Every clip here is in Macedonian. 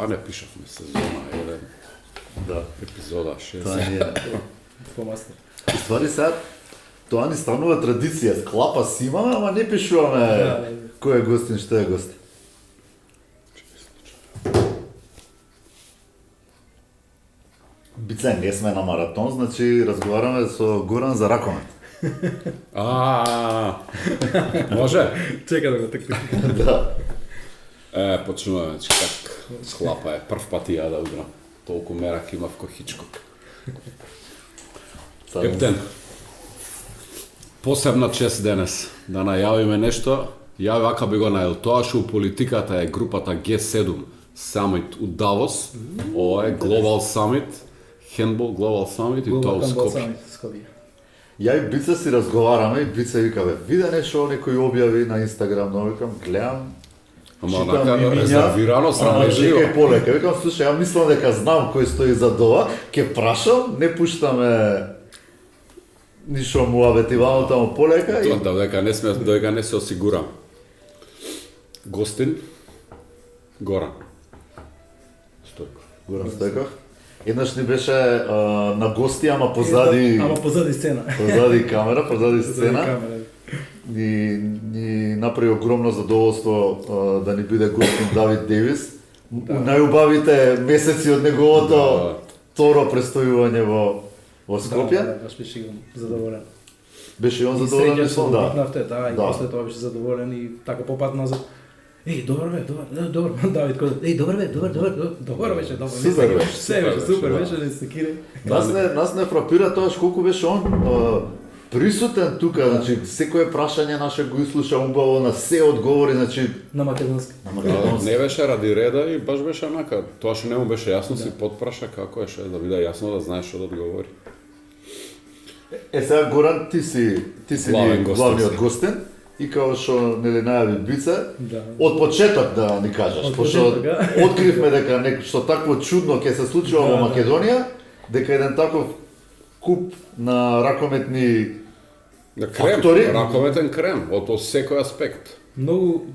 Това не пишахме сезона 1. Да. Епизода 6. Това не е. По-мастер. И ствари сега, тоа ни станува традиција. Клапа си имаме, ама не пишуваме кој е гостин, што е гост. Бице, не сме на маратон, значи разговараме со Горан за ракомет. Може? Чека да го текне. Да. Почнуваме, значи как схлапа е. Прв пат и ја да удрам. Толку мерак има вко Хичкок. Ептен. Посебна чест денес да најавиме нешто. Ја вака би го најавил. Тоа што у политиката е групата G7 Summit у Давос. Ова е Global Summit, Handball Global Summit и тоа у Скопје. Ја и Бица си разговараме и Бица вика, бе, виде нешто некој објави на Инстаграм, но викам, гледам, Ама читам онака имиња, резервирано, срамежливо. Чекај полека, викам, слушај, ја мислам дека знам кој стои за ова, ќе прашам, не пуштаме ништо муабетивано таму полека и... Тоа додека не се осигурам. Гостин Горан Стојков. Горан Стојков. Еднаш ни беше на гости, ама позади... Ама позади сцена. Позади камера, позади Позади сцена. камера. Ни направи огромно задоволство да ни биде гостин Давид Девис. У најубавите месеци од неговото второ престојување во Скопје. Да, баш беше задоволен. Беше он задоволен, мислам, да. И после тоа беше задоволен и така попат назад. Добар бе, добар, Давид кој, добар беше, добар. Супер беше. Се беше, супер беше, не се кири. Нас не фрапира тоа колку беше он присутен тука, значи секое прашање наше го изслуша убаво, на се одговори, значи На македонски. Не беше ради реда и баш беше онака. Тоа што не му беше јасно, си подпраша како е ше, да биде јасно да знаеш што да одговори. Сега Горан, ти си главниот гостен и како што нели најави Бице, од почеток да ни кажеш, пошто откривме дека нешто такво чудно ќе се случува во Македонија, дека еден таков куп на ракометни фактори, ракометен крем, од секој аспект. Многу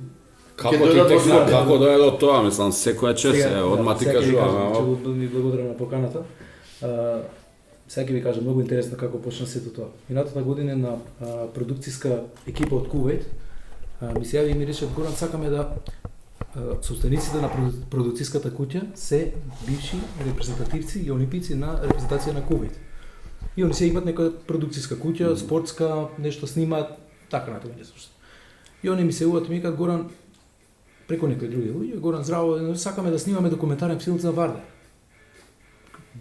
Како ти текна, како дојде до тоа, мислам, секоја чест е, одма ти кажуваме. Ќе ви благодарам на поканата. Сега ќе ви кажам, многу интересно како почна сето тоа. Минатата година на продукцијска екипа од Кувејт ми се јави и ми рече, Горан, сакаме да собствениците на продукцијската куќа се бивши репрезентативци и олимпици на репрезентација на Кувејт. И они се имат некоја продукцијска куќа, спортска, нешто снимаат, така натаму не слушат. И они ми се јавуваат и ми кажат, Горан, преку некои други луѓе, Горан, здраво, сакаме да снимаме документарен филм за Вардар.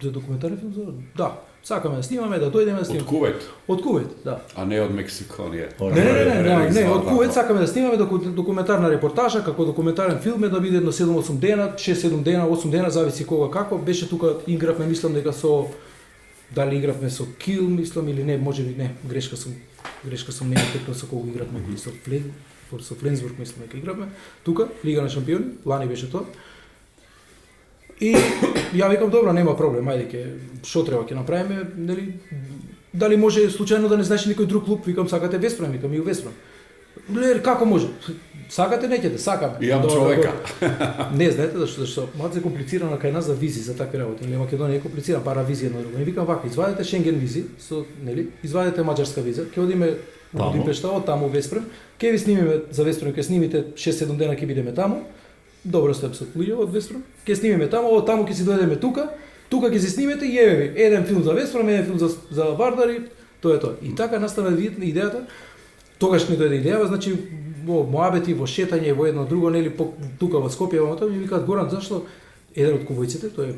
За документарен филм за Вардар? Да. Сакаме да снимаме, да дојдеме да снимаме. Од Кувејт? Од Кувејт, да. А не од Мексико, не. Не, од Кувејт сакаме да снимаме документарна репортажа, како документарен филм е да биде едно 7-8 дена, 6-7 дена, 8 дена, зависи кога како. Беше тука, игравме, мислам дека со... Дали игравме со Кил, мислам, или не, може би не, грешка сум не текнал со кого игравме, со Фленсбург, мислам дека игравме. Тука, Лига на шампиони, лани беше тоа. И ја викам, добро, нема проблем, ајде што треба ќе направиме, нели? Дали може случајно да не знаеш некој друг клуб, викам, сакате Веспрем, викам и Веспрем. Лер, како може? Сакате, неќете, сакаме. Имам човека. Не, знаете зашто малку комплицирано кај нас за визи за такви работи. Нели Македонија е комплицирана, пара визија на друго. И викам вака, извадете Шенген визи, со, нели, извадете маđарска виза, ќе одиме во Будимпешта, од таму Веспрем, ќе ви снимиме за Веспрем, ќе снимите 6-7 дена ќе бидеме таму. Добро сте со луѓе од Веспрем. Ќе снимиме таму, од таму ќе си дојдеме тука ќе се снимете и еве ви, еден филм за Веспрем, еден филм за Вардар и тоа е тоа. И така настана идејата. Тогаш ми дојде идејава, значи во моабети, во шетање, во едно друго, нели тука во Скопје, во тоа ми викаат, Горан, зашто еден од кувојците, тоа е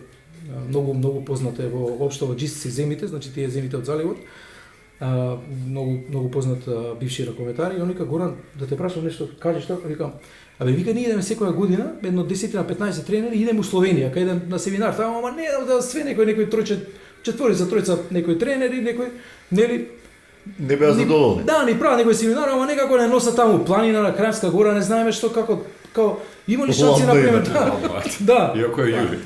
многу познат е општо во GCC земите, значи тие земите од заливот. Многу познат бивши ракометари и он вика, Горан, да те прашам нешто, кажеш што? Викам, абе вика, ние идеме секоја година, едно 10 на 15 тренери, идеме у Словенија, кај еден на семинар, таму, ама не да све некој четворица, тројца некои тренери, некои, нели, не беа задоволни. Да, ни прават некој семинар, ама некако не носат таму планина на Кранска гора, не знаеме што како има ли шанси на пример. Да. Иако е јули.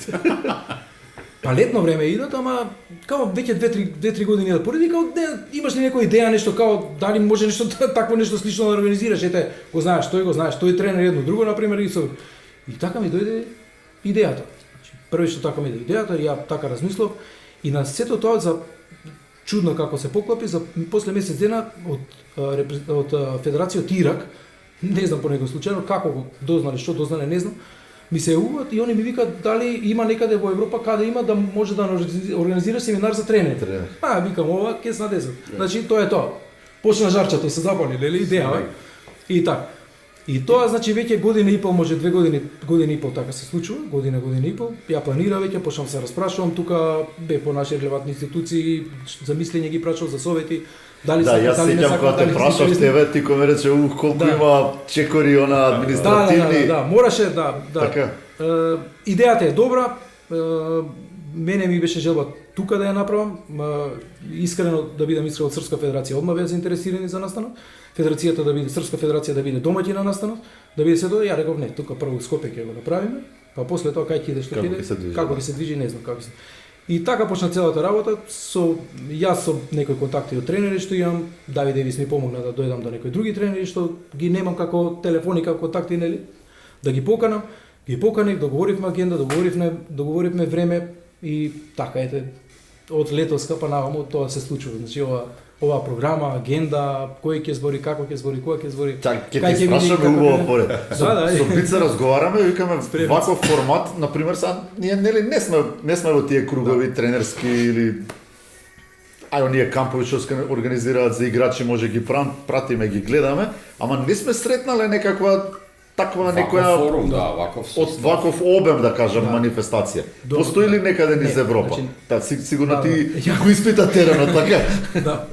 Па летно време идат, ама као веќе 2-3 години да поради, као имаш ли некоја идеја нешто као дали може нешто такво нешто слично да организираш, ете, го знаеш, тој тренер едно друго на пример и така ми дојде идејата. први што така ми даде идејата, ја така размислов и на сето тоа за чудно како се поклопи, за после месец дена од Федерација Ирак, не знам по некој случајно како го дознале, што дознале, не знам, ми се јавуваат и они ми викаат дали има некаде во Европа каде има да може да организира семинар за тренер. Викам ова ќе се надезам. Значи тоа е тоа. Почна жарчето, се запали, нели идеја. И така. И тоа значи веќе година и пол, може 2 години, година и пол така се случува, година и пол. Ја планира веќе, почнам се распрашувам тука бе по наши релевантни институции, за мислење ги прашувам за совети. Дали јас сеќам кога те прашав тебе, ти кој ме рече колку има чекори она административни. Мораше да. Така. Идејата е добра. Мене ми беше желба тука да ја направам. Искрено да бидам искрен, од Српска федерација одма беа заинтересирани за настанот. Федерацијата да биде, Српска федерација да биде домаќин на настанот, да биде се тоа, ја реков не, тука прво Скопје ќе го направиме, па после тоа кај ќе иде што ќе иде, како ќе се движи, не знам како се. И така почна целата работа, јас со некои контакти од тренери што имам, Давид Девис ми помогна да дојдам до некои други тренери што ги немам како телефони, како контакти, нели, да ги поканам, поканих, договоривме агенда, договоривме време и така ете, од летоска па наваму тоа се случува. Значи ова програма, агенда, кој ќе збори, како ќе збори, кога ќе збори. Ќе ти спрашаме убаво поред. Со Бица разговараме, викаме ваков формат, на пример, ние нели не сме во тие кругови тренерски или оние кампови што се организираат за играчи, може ги пратиме, ги гледаме, ама не сме сретнале некаква таква некоја форум, од ваков обем, да кажам, манифестација. Постои ли некаде низ Европа? Сигурно ти го испита теренот, така? Да.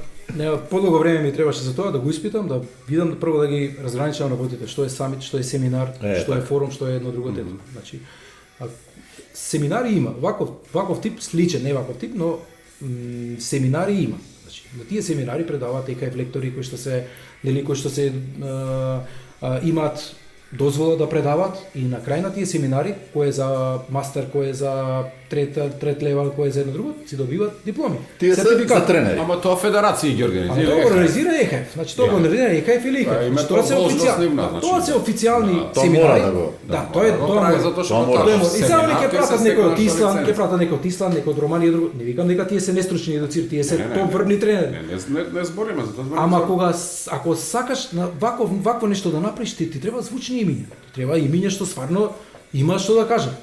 Подолго време ми требаше за тоа да го испитам, да видам прво да ги разграничам работите, што е самит, што е семинар, што е форум, што е едно друго тето. Значи, семинари има, ваков тип сличен, не ваков тип, но семинари има. Значи, на тие семинари предаваат ЕКФ лектори кои што се, нели, кои што се имаат дозвола да предават и на крај на тие семинари, кој е за мастер, кој е за трет левел, кој е за едно друго, си добиват дипломи. Тие се за тренери. Ама тоа федерации ги организира. Тоа организира ЕКФ. Значи тоа го организира ЕКФ или ЕКФ. Тоа се официјални. Тоа се официјални семинари. Да, тоа е тоа затоа што и само ќе пратат некој од Исланд, некој од Романија, друго. Не викам дека тие се нестручни едуцирани, тие се врвни тренери. Не збориме за тоа. Ама ако сакаш вакво нешто да направиш, ти треба звучни имиња. Треба имиња што стварно има што да кажат.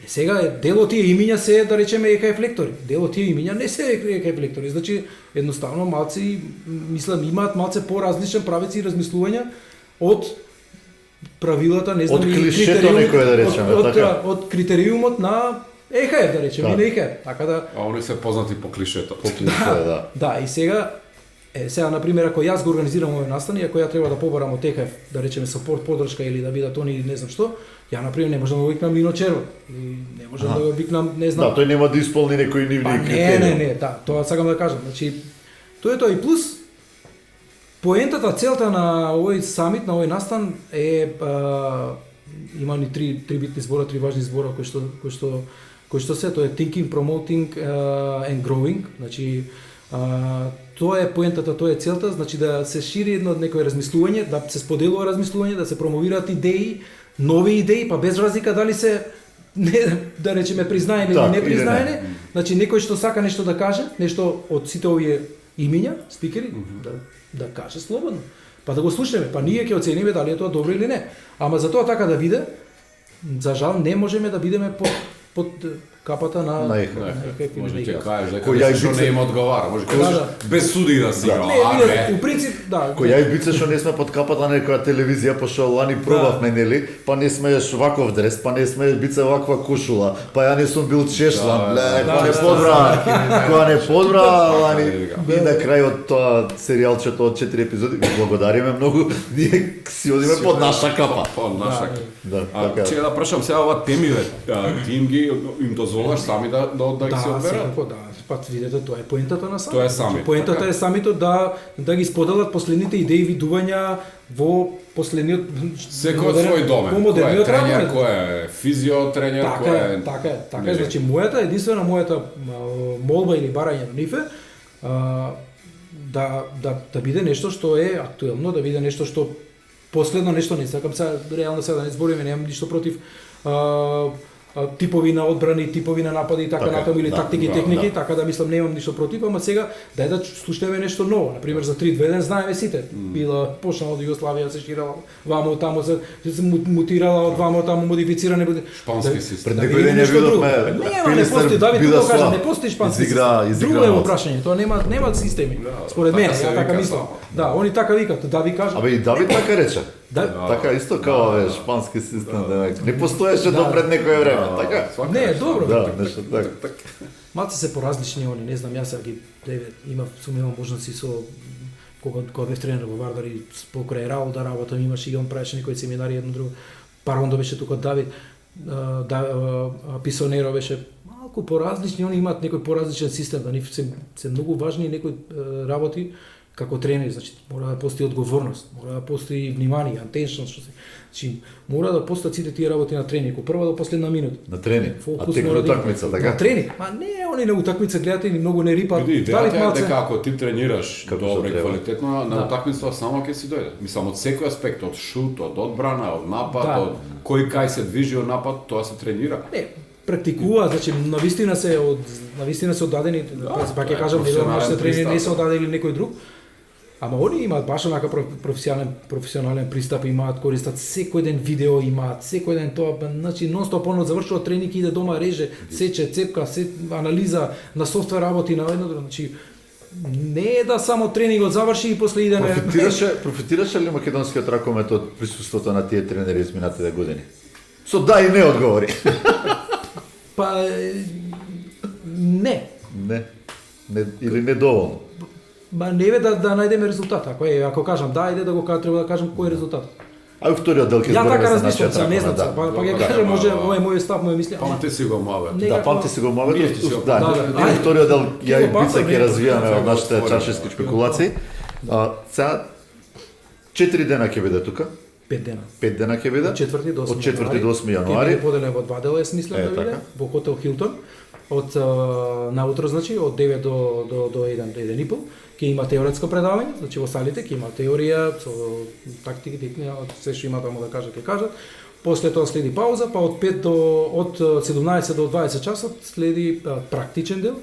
Сега дел од тие имиња се, да речеме, ЕКФ лектори. Дел од тие имиња не се ЕКФ лектори. Значи, едноставно малци, мислам, имаат малце поразличен правец и размислувања од правилата, не знам, од клишето некој, да речеме, така. Од критериумот на ЕКФ, да речеме, и на ЕКФ. Така да. А они се познати по клишето. По клишето, да. Да, и сега на пример, ако јас го организирам овој настан и ако ја треба да побарам од ЕКФ, да речеме сапорт, подршка или да бидат они не знам што, ја на пример не можам да го викнам Мино Червот или не можам да го викнам, не знам. Да, тој нема да исполни некои нивни критерии. Не, да, тоа сакам да кажам. Значи, тоа е тоа и плюс поентата, целта на овој самит, на овој настан е има ни три битни збора, три важни збора кои што се, тоа е thinking, promoting and growing. Значи, тоа е поентата, тоа е целта, значи да се шири едно некое размислување, да се споделува размислување, да се промовираат идеи, нови идеи, па без разлика дали се да речеме признаени или не признаени. Значи некој што сака нешто да каже, нешто од сите овие имиња, спикери, да каже слободно. Па да го слушнеме, па ние ќе оцениме дали е тоа добро или не. Ама за тоа така да биде, за жал не можеме да бидеме под капата на ЕКФ. Може ќе кажеш дека што не им одговара, може кажеш без суди да си. Не, у принцип, да. Кој ја и бице што не сме под капата на некоја телевизија, пошто лани пробавме, нели, па не смееш ваков дрес, па не смееш бице ваква кушула, па ја не сум бил чешлан, па не подбра, лани. И на крајот тоа серијалчето од 4 епизоди, ви благодариме многу, ние си одиме под наша капа. Под наша. Да, така. Че да прашам сега ова темиве, ти им дозволуваш сами да ги се одберат? Секако, да. Па видете, тоа е поентата на самитот. Тоа е самит. Поентата е самитот да ги споделат последните идеи и видувања во последниот секој од свој домен. Кој е тренер, кој е физиотренер, кој е Така е, значи мојата молба или барање на нив е да биде нешто што е актуелно, да биде нешто што последно нешто не сакам сега реално сега да не збориме, немам ништо против типови на одбрани, типови на напади и така натаму или тактики, техники, така да мислам немам ништо против, ама сега дај да слушнеме нешто ново. На пример за 3-2-1 знаеме сите. Била почнала од Југославија, се ширала вамо таму, се мутирала од вамо таму, модифициране буде. Шпански систем. Пред некој ден ја видовме. Не постои, Давид тоа кажа, не постои шпански систем. Друго е прашање, тоа нема системи. Според мене, ја така мислам. Да, они така викаат, Давид кажа. Абе и Давид така рече. Така исто као шпански систем, не постоеше до пред некое време, така? Не, е добро. Да, нешто така. Малце се поразлични они, не знам, јас ги имам можности со кога бев тренер во Вардар и покрај Раул да работам, имаше и он правеше некои семинари едно друго. Парондо беше тука Давид, Писонеро беше малку поразлични, они имаат некој поразличен систем, да нив се многу важни некои работи како тренери, значи мора да постои одговорност, мора да постои внимание, attention, што се. Значи мора да постојат сите тие работи на тренинг, од прва до последна минута. На тренинг. А тек на утакмица, така? На тренинг. Ма не, они на утакмица гледате и многу не рипат. Идејата е дека ако ти тренираш добро и квалитетно, на утакмицата само ќе си дојде. Мислам од секој аспект, од шут, од одбрана, од напад, од кој кај се движи од напад, тоа се тренира. Не, практикува, значи навистина се оддадени, па ќе кажам, нашите тренери не се оддадени некој друг. Ама они имаат баш онака професионален пристап, имаат, користат секој ден видео, имаат секој ден тоа, значи нон-стоп завршува тренинг, иде дома, реже, сече, цепка, анализа на софтвер работи на едно друго, значи не е да само тренингот заврши и после иде на... Профитираше ли македонскиот ракомет од присуството на тие тренери изминатите години? Со да и не одговори. Па не. Не. Или недоволно. Ба не е да најдеме резултат. Ако кажам да, иде да го треба да кажам кој е резултат. А вториот дел ќе збориме. Ја така размислувам, не знам, па ќе кажам може ова е мојот став, моја мислење. Памти си го мове. Да, памти си го мове. Да, вториот дел ја и Бица ќе развиваме од нашите чаршески спекулации. Сега 4 дена ќе биде тука. 5 дена. 5 дена ќе биде. Од 4 до 8 Од 4 до 8 јануари. Ќе биде поделен во 2 дела, смислам да биде, во хотел Хилтон. Од наутро, значи, од 9 до 1:30 ќе има теоретско предавање, значи во салите ќе има теорија со тактики, се што има таму да кажат, ќе кажат. После тоа следи пауза, па од 17 до 20 часот следи практичен дел,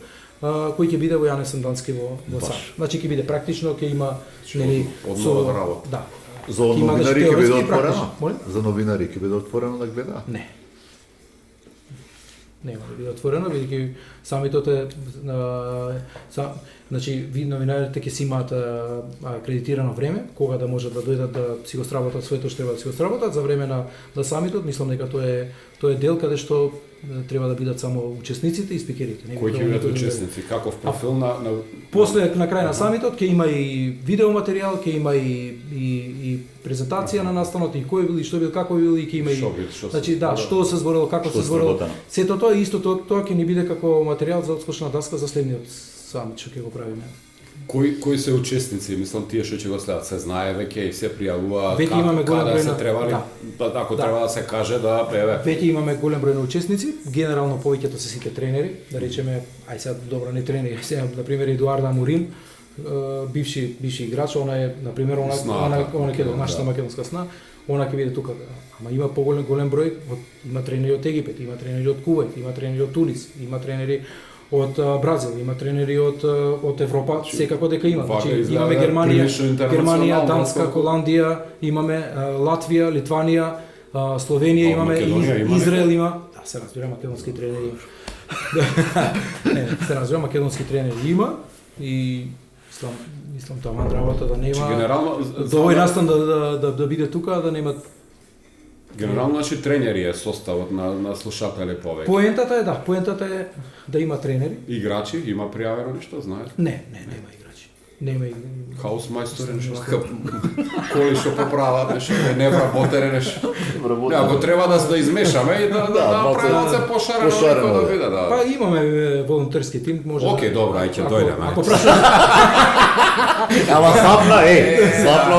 кој ќе биде во Јане Сандански во САД. Значи ќе биде практично, ќе има нели со работа. Да. За новинари ќе биде отворено? За новинари ќе биде отворено да гледаат? Не. Нема да биде отворено, бидејќи самитот е значи новинарите ќе си имаат акредитирано време кога да можат да дојдат да си го сработат своето што треба да си го сработат за време на самитот. Мислам дека тоа е дел каде што треба да бидат само учесниците и спикерите. Кои ќе бидат учесници? Каков профил на после на крај на самитот ќе има и видео материјал, ќе има и презентација на настанот и кој бил и што бил, како бил и ќе има и значи да, што се зборило, како се зборило. Сето тоа исто тоа ќе ни биде како материјал за одскочна даска за следниот самит што ќе го правиме. Кои се учесници? Мислам тие што ќе го следат, се знае веќе и се пријавува каде се требали, ако треба да се каже да еве. Веќе имаме голем број на учесници, генерално повеќето се сите тренери, да речеме, ај сега добро не тренери, сега на пример Едуард Амурин, бивши играч, она е на пример она ќе до нашата македонска сна, она ќе биде тука. Ама има голем број, има тренери од Египет, има тренери од Кувејт, има тренери од Тунис, има тренери од Бразил, има тренери од Европа, секако дека има. Значи имаме Германија, Данска, Холандија, имаме Латвија, Литванија, Словенија, имаме Израел има. Да, се разбира македонски тренери. Не, се разбира македонски тренери има и мислам таман работа да нема. Овој настан да биде тука, да немат. Генерално значи тренери е составот на слушатели повеќе. Поентата е да има тренери. Играчи, има пријавено нешто, знаеш? Не, нема играчи. Нема хаус мајстори нешто, коли што поправат нешто, не вработере нешто. Не, ако треба да измешаме и да направат се пошарено да биде, да. Па имаме волонтерски тим, може. Океј, добро, ај ќе дојдеме. Ако прашувате. Ама сапна,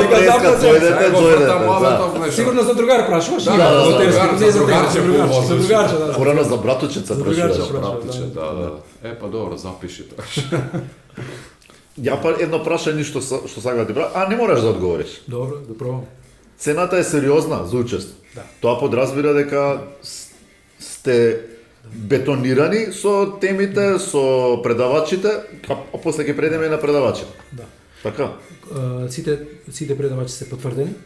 преска, дојдете. Сигурно за другар прашуваш? Да, за другарче. Порано за братучица прашуваш. Братуче, да. Па добро, запиши тоа. Ја па едно прашање што сакам да ти правам, не мораш да одговориш. Добро, да пробам. Цената е сериозна за учество. Да. Тоа подразбира дека сте бетонирани со темите, со предавачите, а после ќе предеме на предавачите. Да. Така? Сите предавачи се потврдени.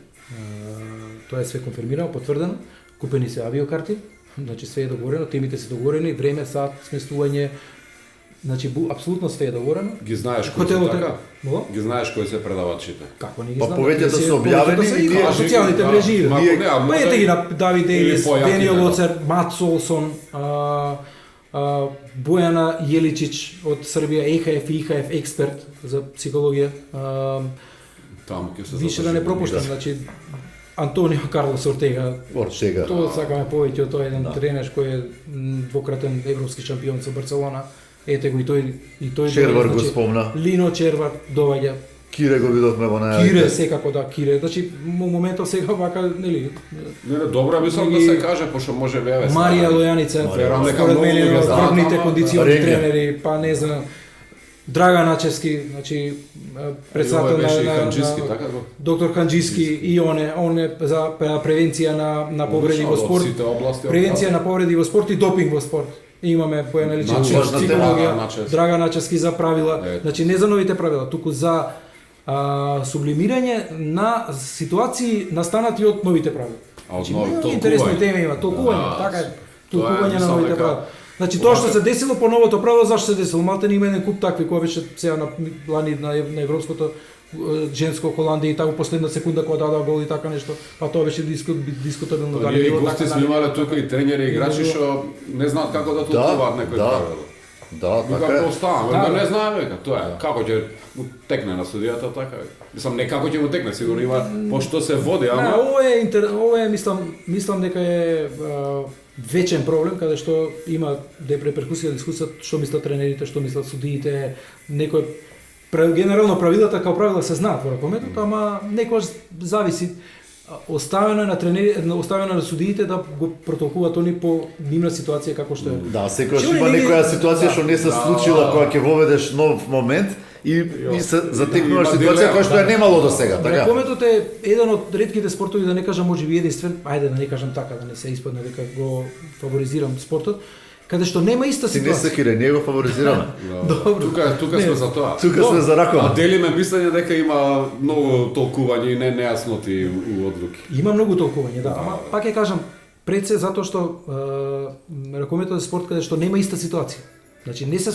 Тоа е све конфирмирано, потврдено. Купени се авиокарти, значи све е договорено, темите се договорени, време, сат, сместување, значи апсолутно све е договорено. Ги знаеш кои се Хотелот така? Мога? Ги знаеш кои се предавачите? Како не ги Па знам? повеќето се објавени и ние на социјалните мрежи. Пајте ги на Давид Дејлис, Дениел Лоцер, Мат Солсон, Бојана Јеличич од Србија, ЕХФ и ИХФ експерт за психологија. Таму ќе се Више да не пропуштам, значи Антонио Карлос Ортега. Тоа сакаме повеќе од тој еден тренер кој е двократен европски шампион со Барселона. Ете го и тој Червар го спомна. Лино Червар доаѓа. Кире го видовме во најавите. Кире секако да, Кире. Значи моментов сега вака, нели? Не, добро мислам да се каже, пошто може веќе. Марија Лојаница, според мене еден од врвните кондициони тренери, па не знам, Драган Начевски, значи председател на доктор Ханџиски и он е за превенција на повреди во спорт. Превенција на повреди во спорт и допинг во спорт. Имаме поаналичен психологија, Драган Начевски за правила, значи не за новите правила, туку за сублимирање на ситуации настанати од новите правила. Значи многу интересни теми има, толкување, така е, толкување на новите правила. Значи тоа што се десило по новото правило, зашто се десило? Малте има еден куп такви кои беше сега на европското женско Холандија и така последна секунда кога дадоа гол и така нешто, па тоа беше дискутабилно дали било така. Гости сме имале тука и тренери и играчи што не знаат како да толкуваат некои правила. Да, така е. Како оставаме, не знаеме дека тоа е. Како ќе му текне на судијата така. Мислам не како ќе му текне, сигурно има пошто се води, ама ова е мислам дека е вечен проблем каде што има реперкусија дискусија што мислат тренерите, што мислат судиите, некој генерално правилата како правила се знаат во ракометот, ама некогаш зависи оставено на судиите да го протолкуваат они по нивна ситуација како што е. Да, секогаш има некоја ситуација што не се случила кога ќе воведеш нов момент и се затекнуваш ситуација која што ја немало до сега, така? Ракометот е еден од ретките спортови, да не кажам можеби единствен, ајде да не кажам така, да не се испадне дека го фаворизирам спортот, каде што нема иста ситуација. Ти не секире, ние го фаворизираме. Добро. Тука сме за тоа. Тука сме за ракомет. А делиме мислење дека има многу толкување и нејасноти у одлуки. Има многу толкување, да. Ама пак ќе кажам, пред се затоа што ракометот е спорт каде што нема иста ситуација. Значи не се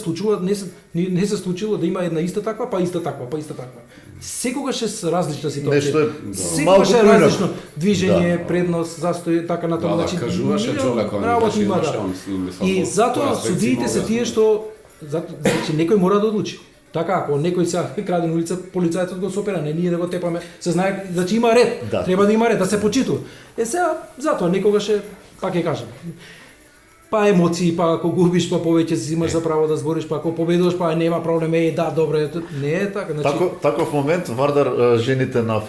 случило да има една иста таква, па иста таква, па иста таква. Секогаш е различна ситуација. Нешто е секогаш е различно движење, предност, застој, така натаму. Значи кажуваше човекот, и затоа судиите се тие што значи некој мора да одлучи. Така, ако некој сега краде на улица, полицајецот го сопера, не ние да го тепаме. Се знае, значи има ред. Да. Треба да има ред, да се почитува. Сега затоа некогаш е, пак ќе кажам, па емоции, па ако губиш, па повеќе си имаш за право да збориш, па ако победуваш, па нема проблем, да, добре, не е така. Значи... Таков момент Вардар жените на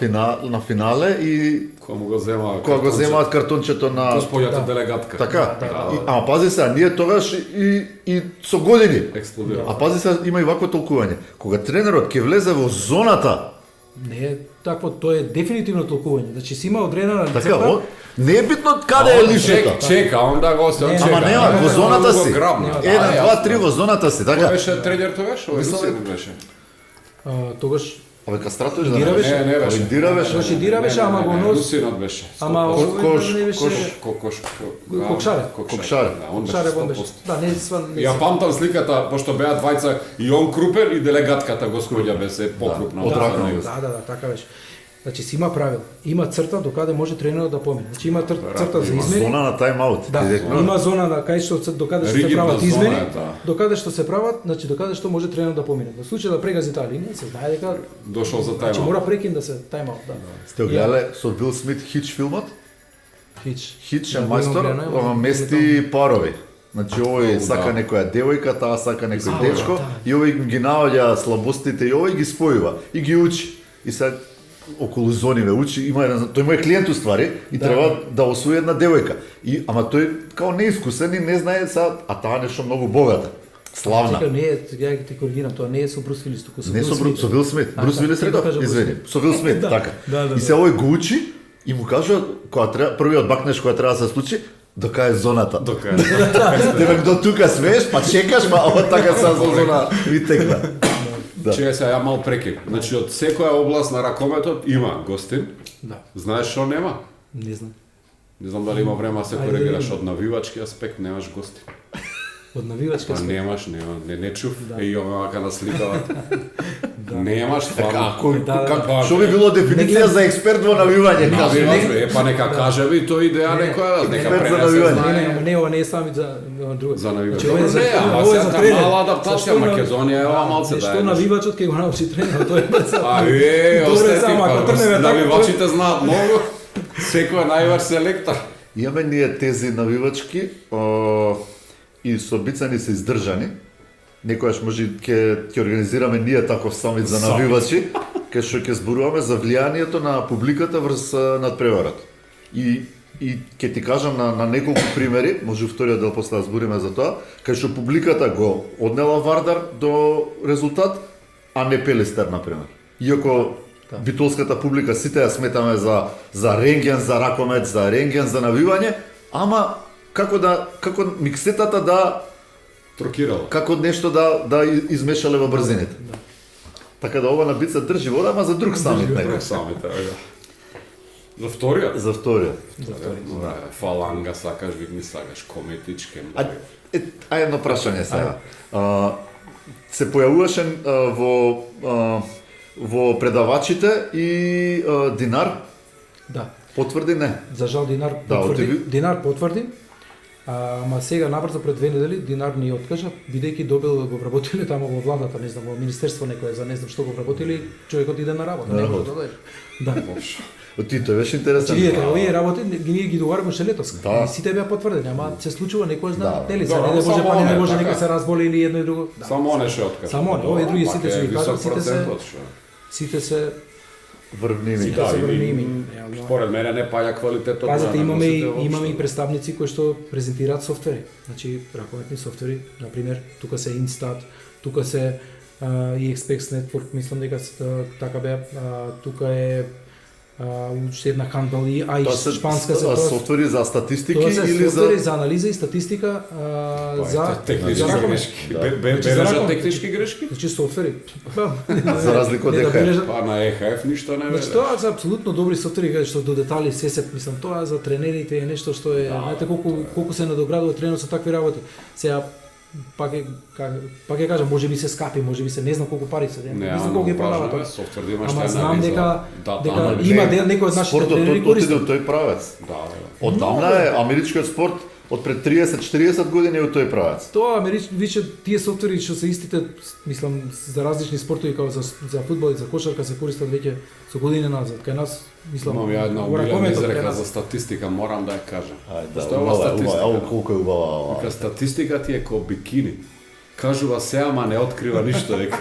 финале и кога го земаат картончето на господјата делегатка. Така. Ама пази се, ние тогаш и со години експлодира. А пази се, има и вакво толкување. Кога тренерот ќе влезе во зоната, не е такво, тоа е дефинитивно толкување. Значи си има одредена лицата. Така, не е битно каде е лишето. Чека, онда го се чека. Ама нема, во зоната си. 1, 2, 3 во зоната си, така. Кој беше тренер тогаш? Овој беше. Тогаш Овој Кастратович да беше. Не беше. Дира беше, ама го нос. Русинот беше. Ама Кокшаре. Кокшаре. Он беше. Да, не сван. Ја памтам сликата, пошто беа двајца и он крупен и делегатката господја беше покрупна. Да, така беше. Значи си има правил, има црта докаде може тренерот да помине. Значи има црта за измери. Зона на тајм-аут. Да, има зона на кај што докаде што се прават измери, докаде што се прават, значи докаде што може тренерот да помине. Во случај да прегази таа линија, се знае дека дошол за тајм-аут. Значи мора прекин да се тајм-аут, да. Сте гледале со Бил Смит Хич филмот? Хич е мајстор, мести парови. Значи овој сака некоја девојка, таа сака некој дечко и овој ги наоѓа слабостите и овој ги спојува и ги учи. И сега околу зониве учи, тој му е клиент уствари и треба да освои една девојка. Ама тој као неискусен и не знае а таа нешто многу богата. Славна. Не е, ја ги те коригирам, тоа не е со Брус Вилис, туку со Бил Смит. Со Бил Смит. Брус Вилис редов, извини. Со Бил Смит, така. И се овој го учи и му кажува кога треба првиот бакнеш која треба да се случи, До кај е зоната? До кај? Тебе до тука смееш, па чекаш, па ова така са зона ви текна. Чеј се, ја мал прекин. Значи, од секоја област на ракометот има гостин. Да. Знаеш што нема? Не знам. Не знам дали има време да се Ајде, коригираш да од навивачки аспект, немаш гости. Од навивачка Па сме. немаш, не чув. Имаме вака насликават. Немаш стварно. Што би било дефиниција за експерт во навивање? Навивач, па нека каже би тој идеја некоја, нека експерт за пренесе навивање. знание. Не, ова не е самит за друго. За навивач. Значи, ова е за- Не, ама ова е сега за та тренер. мала адаптација, Зашто на- Македонија е ова малце Што да. навивачот ќе го научи тренерот, тоа е А, Добро е остети, само, ако па, трнеме така, навивачите знаат многу. Секој најваш селектор. Имаме ние тези навивачки и со бицани се издржани. Некојаш може ќе организираме ние таков самит за навивачи, кај што ќе зборуваме за влијанието на публиката врз надпреварот. И ќе ти кажам на неколку примери, може вториот дел после да збориме за тоа, кај што публиката го однела Вардар до резултат, а не Пелистер например. Иако битолската публика сите ја сметаме за рентген, за ракомет, за рентген, за навивање, ама како миксетата да Трокирало. како нешто да измешале во брзините. Така да ова на бица држи вода, ама за друг самит Друг некој. самит, ега. За вториот? За вториот. Фаланга сакаш, викни сакаш, кометичке. А едно прашање сега. Се појавуваше во предавачите и Динар Да. потврди не. За жал Динар Да, потврди. оти- Динар потврди. Ама сега набрзо пред 2 недели Динар ни откажа, бидејќи добил го вработиле таму во владата, не знам, во министерство некое за не знам што го вработили, човекот иде на работа, На не може работа. да дојде. Да. Ти тој беше интересен. Значи, видите, овие работи ние ги договараме ше летос. Да. И сите беа потврдени, ама се случува некојаш Да. да, нели, Добро, не може само па не оне, може така. нека се разболи или едно и друго. Да. Само оне ше откажа. Само оне, овие други сите што ги висок кажам, сите се- процентот, што. Сите се Врвними. Сите се врвними. Според мене не паѓа квалитетот. Пазете, на имаме носите имаме и воопшто. представници кои што презентираат софтвери. Значи ракометни софтвери, на пример, тука се Instat, тука се и Expex Network, мислам дека така беа, тука е уште една хандбал и Тоа се шпанска се софтвери за статистики Тоа се или софтвери за за анализа и статистика за технички за ракомет. грешки. Да. Значи, за Бележат ракомет. технички грешки? Значи софтвери. За разлика од Не да ЕХФ. бележат. Па на ЕХФ ништо не Значи веле. тоа за апсолутно добри софтвери каде што до детали се мислам тоа за тренерите е нешто што е знаете колку се надоградува тренерот со такви работи. Сега пак ќе кажам, може би се скапи, може би се не знам колку пари се, не знам колку ги продава тоа. Софтвер да имаш Ама една знам виза. дека Дата дека анализа. има некој од нашите Спортот тренери отиде користи. од тој правец. Да, да. Оддавна е америчкиот спорт од пред 30-40 години е од тој правец. Тоа више тие софтвери што се истите, мислам за различни спортови како за фудбал и за кошарка се користат веќе со години назад. Кај нас мислам Имам ја една во умилена ракометот кај изрека нас. за статистика, морам да ја кажам. Ајде, Што е ова статистика? Ова колку е убава ова. Дека статистика ти е ко бикини. Кажува се, ама не открива ништо, дека.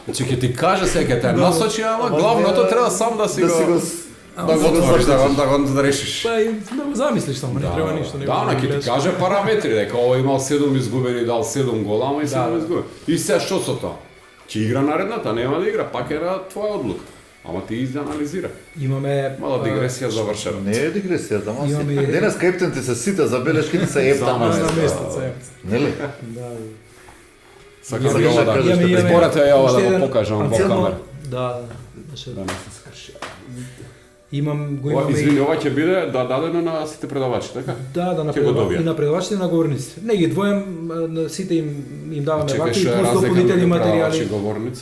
Значи ќе ти каже се, ќе те насочи, ама главното треба сам да си да си го да го отвориш, да решиш. Па и да го замислиш само, не треба ништо. Да, она ќе ти каже параметри, дека овој имал 7 изгубени, дал 7 гола, ама и 7 изгубени. И сега што со тоа? Ќе игра наредната, нема да игра, пак е твоја одлука. Ама ти изанализира. Имаме Мала дигресија завршена. Не е дигресија, да маси. Имаме- Денес кептенти се сите, забелешките се ептама. Знам, на месец. Нели? Да. Сакам Имаме- ова да имаме- спорете ја ова уште да еден го покажам во Анцелмо- камера. Да, беше. Да не се скрши. Го Ова, имаме извини, и ова ќе биде дадено на сите предавачи, така? да ќе го добија. и на предавачите и на говорниците. Не ги двоем, на сите им даваме Чекаш ваки и плюс разлика дополнителни меѓу предавач и материјали.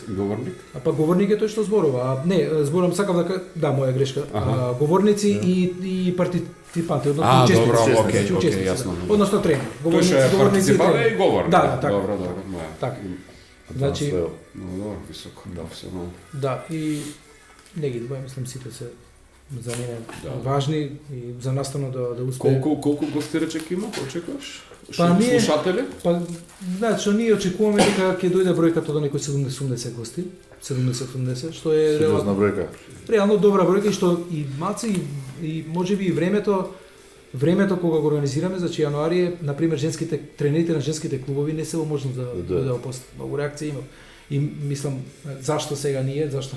говорник? А па говорник е тој што зборува. Не, зборувам сакав да моја грешка. Аха. Говорници и партиципанти, односно А, учесници. добро, Учесници, окей, учесници, окей, да. јасно. Односно тренер. Тој што е партиципант и говорник. Да, да, така. Добро, добро, моја. Така. Значи, Много добро, високо, професионално. да, и не ги двоем, мислам сите се за мене Да. важни и за наставно да успее. Колку гости речек има, очекуваш? Па ние- Слушатели? Па, знаете што ние очекуваме дека ќе дојде бројката до некои 70-80 гости, 70-80, што е Сериозна бројка. реално добра бројка и што и маце и можеби и времето кога го организираме, значи јануари е, на пример, женските тренерите на женските клубови не се во можност да Да. постат. Многу реакции има. И мислам зашто сега ние, зашто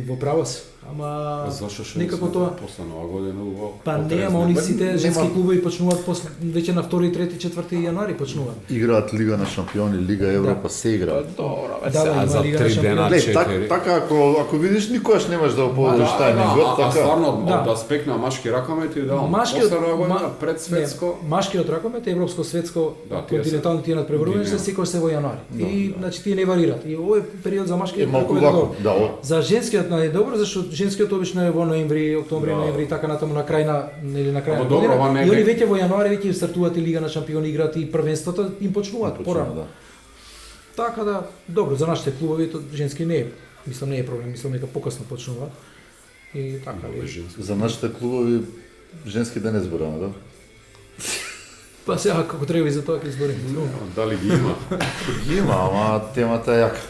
Во право си. Ама Зашо ще некако тоа после нова година во па не, ама они сите женски клубови почнуваат после веќе на 2, 3, 4 јануари почнуваат. Играат Лига на шампиони, Лига Европа, се играат. Добро, Да, за Лига на 3 дена, шампиони. 4. Така ако видиш никогаш немаш да оположиш тајмингот, А така. стварно Да. да спекна машки ракомет и да Машкиот после нова година пред светско. Машкиот ракомет, европско, светско, Да, тие континентални тие надпреварувања Ги се секој се во јануари. И значи тие не варираат. И овој период за машкиот малку ракомет е вако, добар. да. За женскиот не е добро, зашто женскиот обично е во ноември, октомври, Да. ноември и така натаму на крај на или на крај Ама на добро, ова година. не И они е- веќе во јануари веќе стартуваат и Лига на шампиони, играат и првенството им почнуваат порано. Да. Така да, добро, за нашите клубови то женски не е, мислам не е проблем, мислам дека покасно почнуваат. И така ли. За нашите клубови женски да не збораме, да? Па сега како треба и за тоа ќе избориме. Дали ги има? Ги има, ама темата е јака.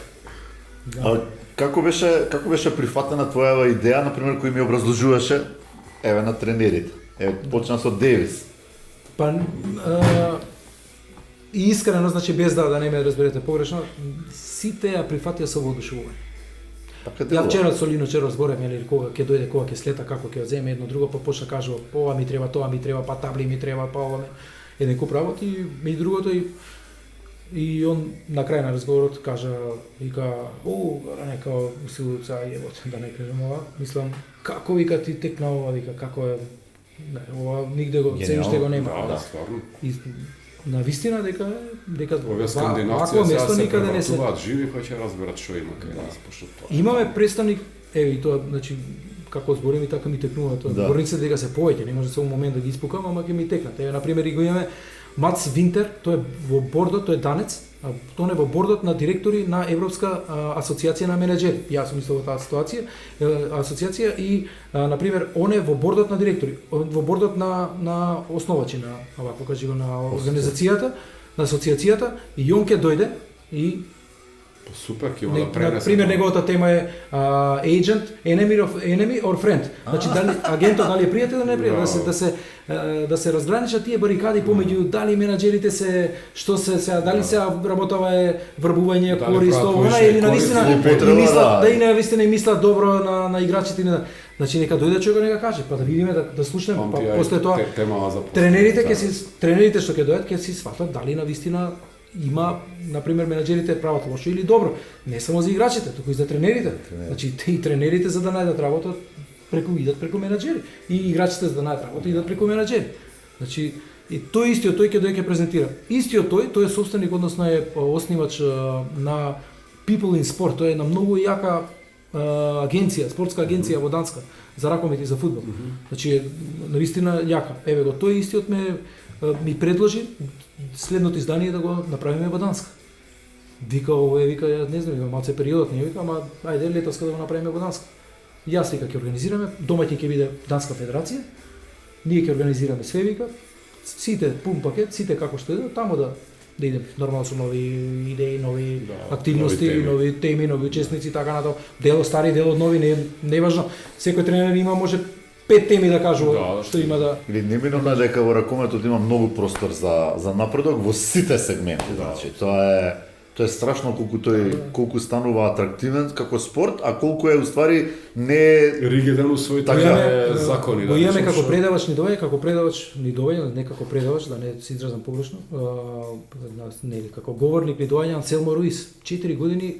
А како беше прифатена твојава идеја, например, кој ми образложуваше еве на тренерите? Еве почна со Девис. Па и искрено, значи без да не ме разберете погрешно, сите ја прифатија со воодушевување. Така Ја делува. вчера со Лино вчера зборевме или кога ќе дојде, кога ќе слета, како ќе земе едно друго, па почна кажува, ова ми треба, тоа ми треба, па табли ми треба, па ова ми еден куп работи и другото и он на крај на разговорот кажа, вика, нека усилуца јебот, да не кажам ова, мислам, како вика ти текна ова, вика, како е, не, ова нигде го, се уште го нема. Да, стварно. И на вистина дека Овие вакво скандинавци сега место се никаде не се. превратуваат живи, па ќе разберат што има кај нас, пошто тоа. Имаме представник, и тоа, значи, како зборим и така ми текнува тоа. Да. Зборниците дека се повеќе, не може само момент да ги испукам, ама ќе ми текнат. Еве на пример и го имаме Мац Винтер, тој е во бордот, тој е данец, тој е во бордот на директори на Европска асоциација на менеџери. Јас сум исто во таа асоциација и на пример он е во бордот на директори, во бордот на основачи на овако кажи го на организацијата, на асоциацијата и он ќе дојде и Супер, ќе има да пренесе. на пример неговата тема е agent, enemy or friend. Значи дали агентот дали е пријател или не е пријател, да се разграничат тие барикади помеѓу дали менаџерите се што се дали се работава е врбување, Дали корист, прават она повише или навистина корист, и употреба, мислат да. да и навистина и мислат добро на играчите или значи нека дојде човек нека каже, па да видиме да слушнеме, па после тоа темава за тренерите што ќе дојдат ќе си сватат дали навистина има, например, менаџерите прават лошо или добро. Не само за играчите, туку и за тренерите. Значи, и тренерите за да најдат работа идат преку менаџери. И играчите за да најдат работа идат преку менаџери. Значи, и тој истиот тој ќе дојде ќе презентира. Истиот тој е собственик, односно е основач на People in Sport. Тој е на многу јака агенција, спортска агенција во Данска за ракомет и за фудбал. Значи, навистина јака. Еве го, тој истиот ми предложи следното издание да го направиме во Данска. Вика, ја не знам, има малце периодот, не вика, ама ајде летоска да го направиме во Данска. Јас вика ќе организираме, домаќин ќе биде Данска федерација, ние ќе организираме све вика, сите пун пакет, сите како што е, таму да идем нормално со нови идеи, нови активности, нови теми, нови учесници, така натаму. Дел стари, дел од нови, не важно. Секој тренер има може 5 теми да кажува што има да. Или неминовно дека во ракометот има многу простор за напредок во сите сегменти. Значи, тоа е страшно колку станува атрактивен како спорт, а колку е уствари не ригиден у своите закони. Го имаме како предавач ни доаѓа, не како предавач, да не се изразам погрешно, нели како говорник ни доаѓа Анселмо Руис, 4 години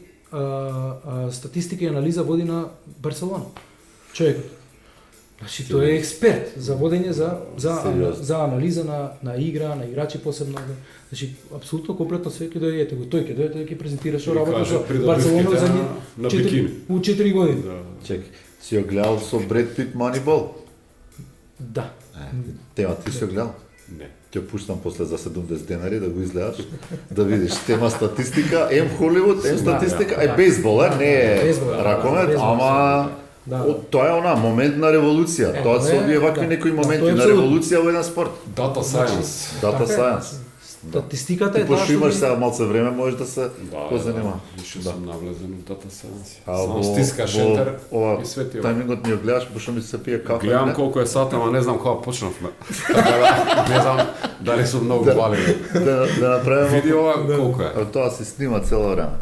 статистика и анализа води на Барселона. Човекот. Значи тој е експерт за водење за анализа на игра, на играчи посебно. Значи апсолутно комплетно све ќе дојде, тој ќе дојде ќе презентира што работа со Барселона за на бикини. У 4 години. Чек, си ја гледал со Бред Пит Moneyball? Да. Тема ти си ја гледал? Не. Ќе пуштам после за 70 денари да го изгледаш, да видиш тема статистика, Холивуд, статистика, бейсбол, не е ракомет, ама тоа е она момент на револуција. Тоа се овие вакви некои моменти на револуција во еден спорт. Data science. Data science. Статистиката е таа што имаш сега малце време, можеш да се позанимаваш. Више сум навлезен в data science. Само стискаш ентер и свети. Тајмингот ми ја гледаш, пошто ми се пие кафе. Гледам колку е сат, ама не знам кога почнавме. Не знам дали сум многу валени. Да направиме. Види ова колку е. Тоа се снима цело време.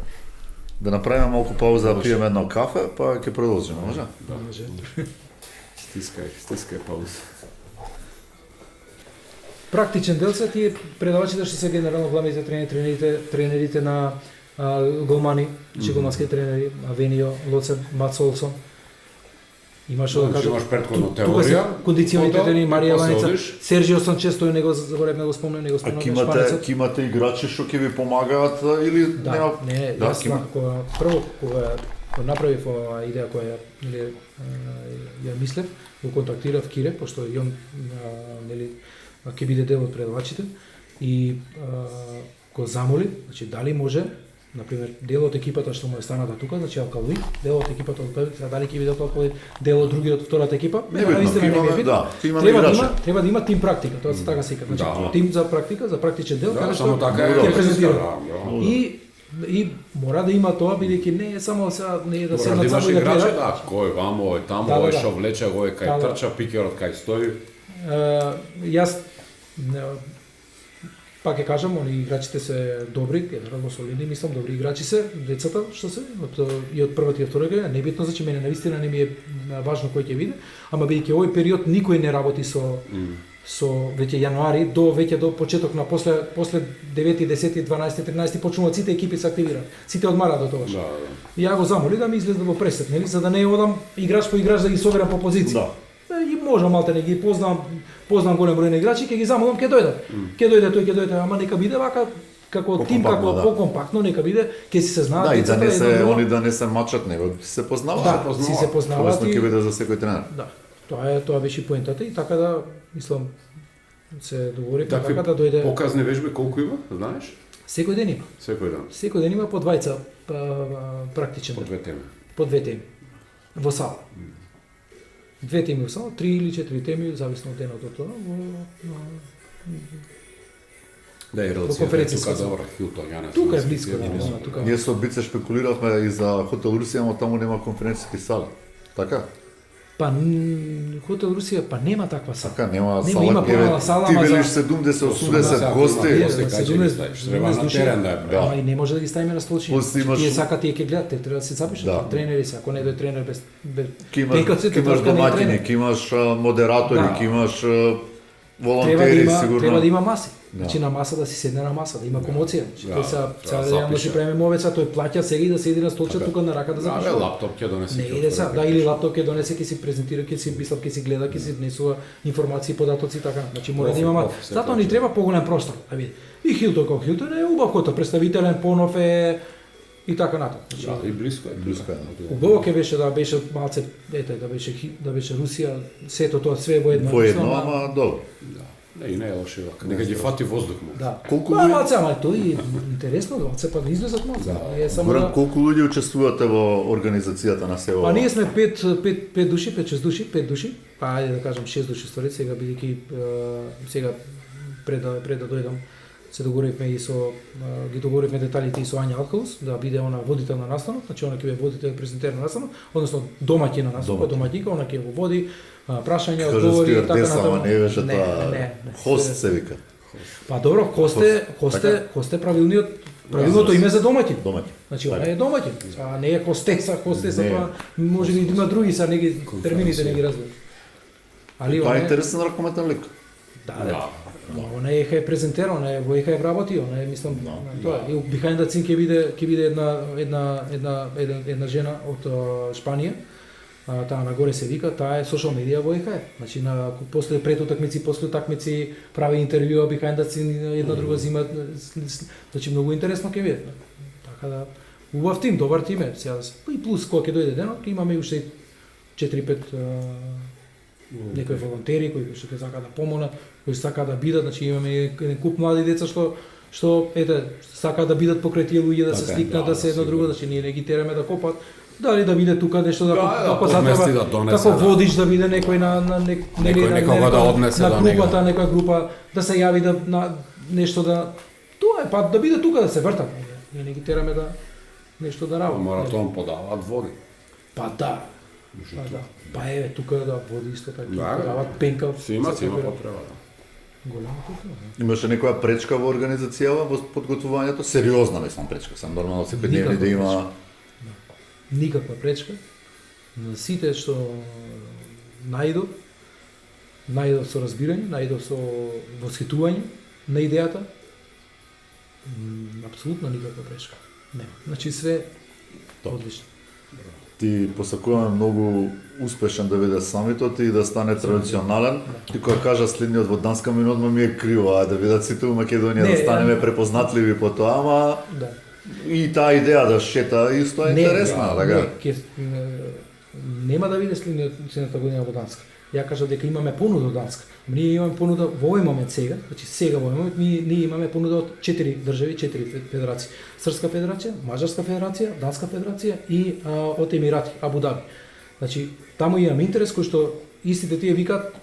Да направиме малку пауза, да пиеме едно кафе, па ќе продолжиме, може? Може. Стискај пауза. Практичен дел се тие предавачите што се генерално главните тренерите на голмани, голмански тренери, Авенио, Лоцен, Мац Олсон. Имаш да кажам. Имаш претходно теорија. Кондиционите тренери Марија Ваница, Серджио Санчес, тој него заборев да го спомнам, него спомнам. Ки имате играчи што ќе ви помагаат или нема? Не, јас прво кога направив оваа идеја која ја мислев, го контактирав Кире, пошто и он нели ќе биде дел од предавачите и го замоли, значи дали може, например, дел од екипата што му е станата тука, значи Алкалуи, дел од екипата од Певица, дали ќе биде Алкалуи, дел од другиот од втората екипа, треба да има тим практика, тоа се така се вика, значи тим за практика, за практичен дел, каде што ќе презентира. И мора да има тоа, бидејќи не е само сега не е да се нацапува да играчи, да, кој вамо е таму, кој што влече, кој кај трча, пикерот кај стои. Јас пак ќе кажам, они играчите се добри, генерално солидни, мислам, добри играчи се, децата што се, и од првата и од втората година, небитно, значи мене навистина не ми е важно кој ќе биде, ама бидејќи овој период никој не работи со веќе јануари до почеток на после 9, 10, 12, 13 почнуваат сите екипи се активираат. Сите одмараат до тогаш. И ја го замоли да ми излезе во пресет, нели, за да не одам играч по играч да ги соберам по позиции. И можам малте не ги познам голем број на играчи, ќе ги замолам, ќе дојдат. Ќе дојде, ама нека биде вака како тим, како покомпактно, нека биде, ќе си се знаат. Да, и да не се они да не се мачат, него се познаваат. Да, си се познаваат. Тоа ќе биде за секој тренер. Да. Тоа беше поентата и така да, мислам, се договоривме така да дојде. Показни вежби колку има, знаеш? Секој ден има. Секој ден има по двајца практичен. По две теми. Во сала. 2 теми во сала, 3 или 4 теми, зависно од денот од тоа. Да, и релацијата тука добра, Хилтон, ја не. Тука е близко, тука. Ние со Бице шпекулиравме и за Хотел Русија, но таму нема конференциски сали. Така? Па Хотел Русија па нема таква сала. Така, нема сала. Има помала сала, ти велиш 70-80 гости. Треба на терен да е. Ама и не може да ги ставиме на столчиња. Тие сакат и ќе гледат, те треба да се запишат. Тренери се, ако не дојде тренер без ќе имаш домаќини, ќе имаш модератори, ќе имаш волонтери, сигурно. Треба да има маси. Значи на маса да си седне на маса, да има комоција. Тој сега да му си преме мовеца, тој плаќа сега и да седи на столче тука на рака да запише. Да, лаптоп ќе донесе. Не иде сега, да, или лаптоп ќе донесе, ќе си презентира, ќе си мислам, ќе си гледа, ќе си внесува информации, податоци така. Значи мора да има. Затоа ни треба поголем простор. И Хилтон како Хилтон е убав хотел, представителен, понов е и така натаму. Да, и близко е. Убаво ќе беше да беше малце, да беше Русија, сето тоа све во едно. Во едно, ама добро. Не, и не е лошо вака. Нека ги фати воздух му. Да. Колку малце, ама тој е интересно, малце па да излезат малце. Е само да. Колку луѓе учествувате во организацијата на СЕО? Па ние сме 5 души, 5-6 души, 5 души. Па ајде да кажам 6 души ствари, сега бидејќи сега пред да дојдам се договоривме и со ги договоривме деталите и со Ања Алкалус да биде она водител на настанот, значи она ќе биде водител презентер на настанот, односно домаќин на настанот, домаќинка, она ќе го води прашања, одговори и така натаму. Не беше тоа. Хост се вика. Па добро, хост е правилното име за домаќин. Значи ова е домаќин, а не е хостеса, тоа може би има други са неги термините не ги разбирам. Али тоа е интересен ракометен лик. Да. Она е презентер, она е во ЕХФ работи, она е мислам тоа. И behind the scene ќе биде една жена од Шпанија. Таа нагоре се вика, таа е social media во ЕХФ. Значи после пред утакмици, после утакмици прави интервјуа behind the scene, една друга зима. Значи многу интересно ќе биде. Така да убав тим, добар тим е. Сега и плюс кога ќе дојде денот, ќе имаме уште 4-5 некои волонтери кои што ќе сакаат да помогнат, кои сакаат да бидат, значи имаме еден куп млади деца што сакаат да бидат покрај тие луѓе, да се сликнат, да се едно друго, значи ние не ги тераме да копат. Дали да биде тука нешто како како водиш да биде некој на некога да однесе на групата, некоја група да се јави на нешто да тоа е, па да биде тука да се врта. Ние не ги тераме да нешто да работи. Маратон подаваат води. Па да. Па еве тука да води исто така, дават пенкал. Има потреба. Голяма потреба. Имаше некоја пречка во организацијава во подготвувањето? Сериозна мислам пречка, сам нормално секој дневни да има никаква пречка. На сите што наидов со разбирање, наидов со восхитување на идејата, апсолутно никаква пречка. Нема. Значи све одлично. Ти посакуваме многу успешен да биде самитот и да стане традиционален. И кога кажа следниот во Данска минут ми е криво, да видат сите во Македонија да станеме препознатливи по тоа, ама да. И таа идеја да шета исто е интересна, така? Нема да биде следната година во Данска. Ја кажа дека имаме понуда од Данска. Ние имаме понуда во овој момент сега, значи сега во овој момент ние имаме понуда од 4 држави, 4 федерации. Српска федерација, Мажарска федерација, Данска федерација и од Емирати, Абу Даби. Значи таму имаме интерес кој што истите тие викаат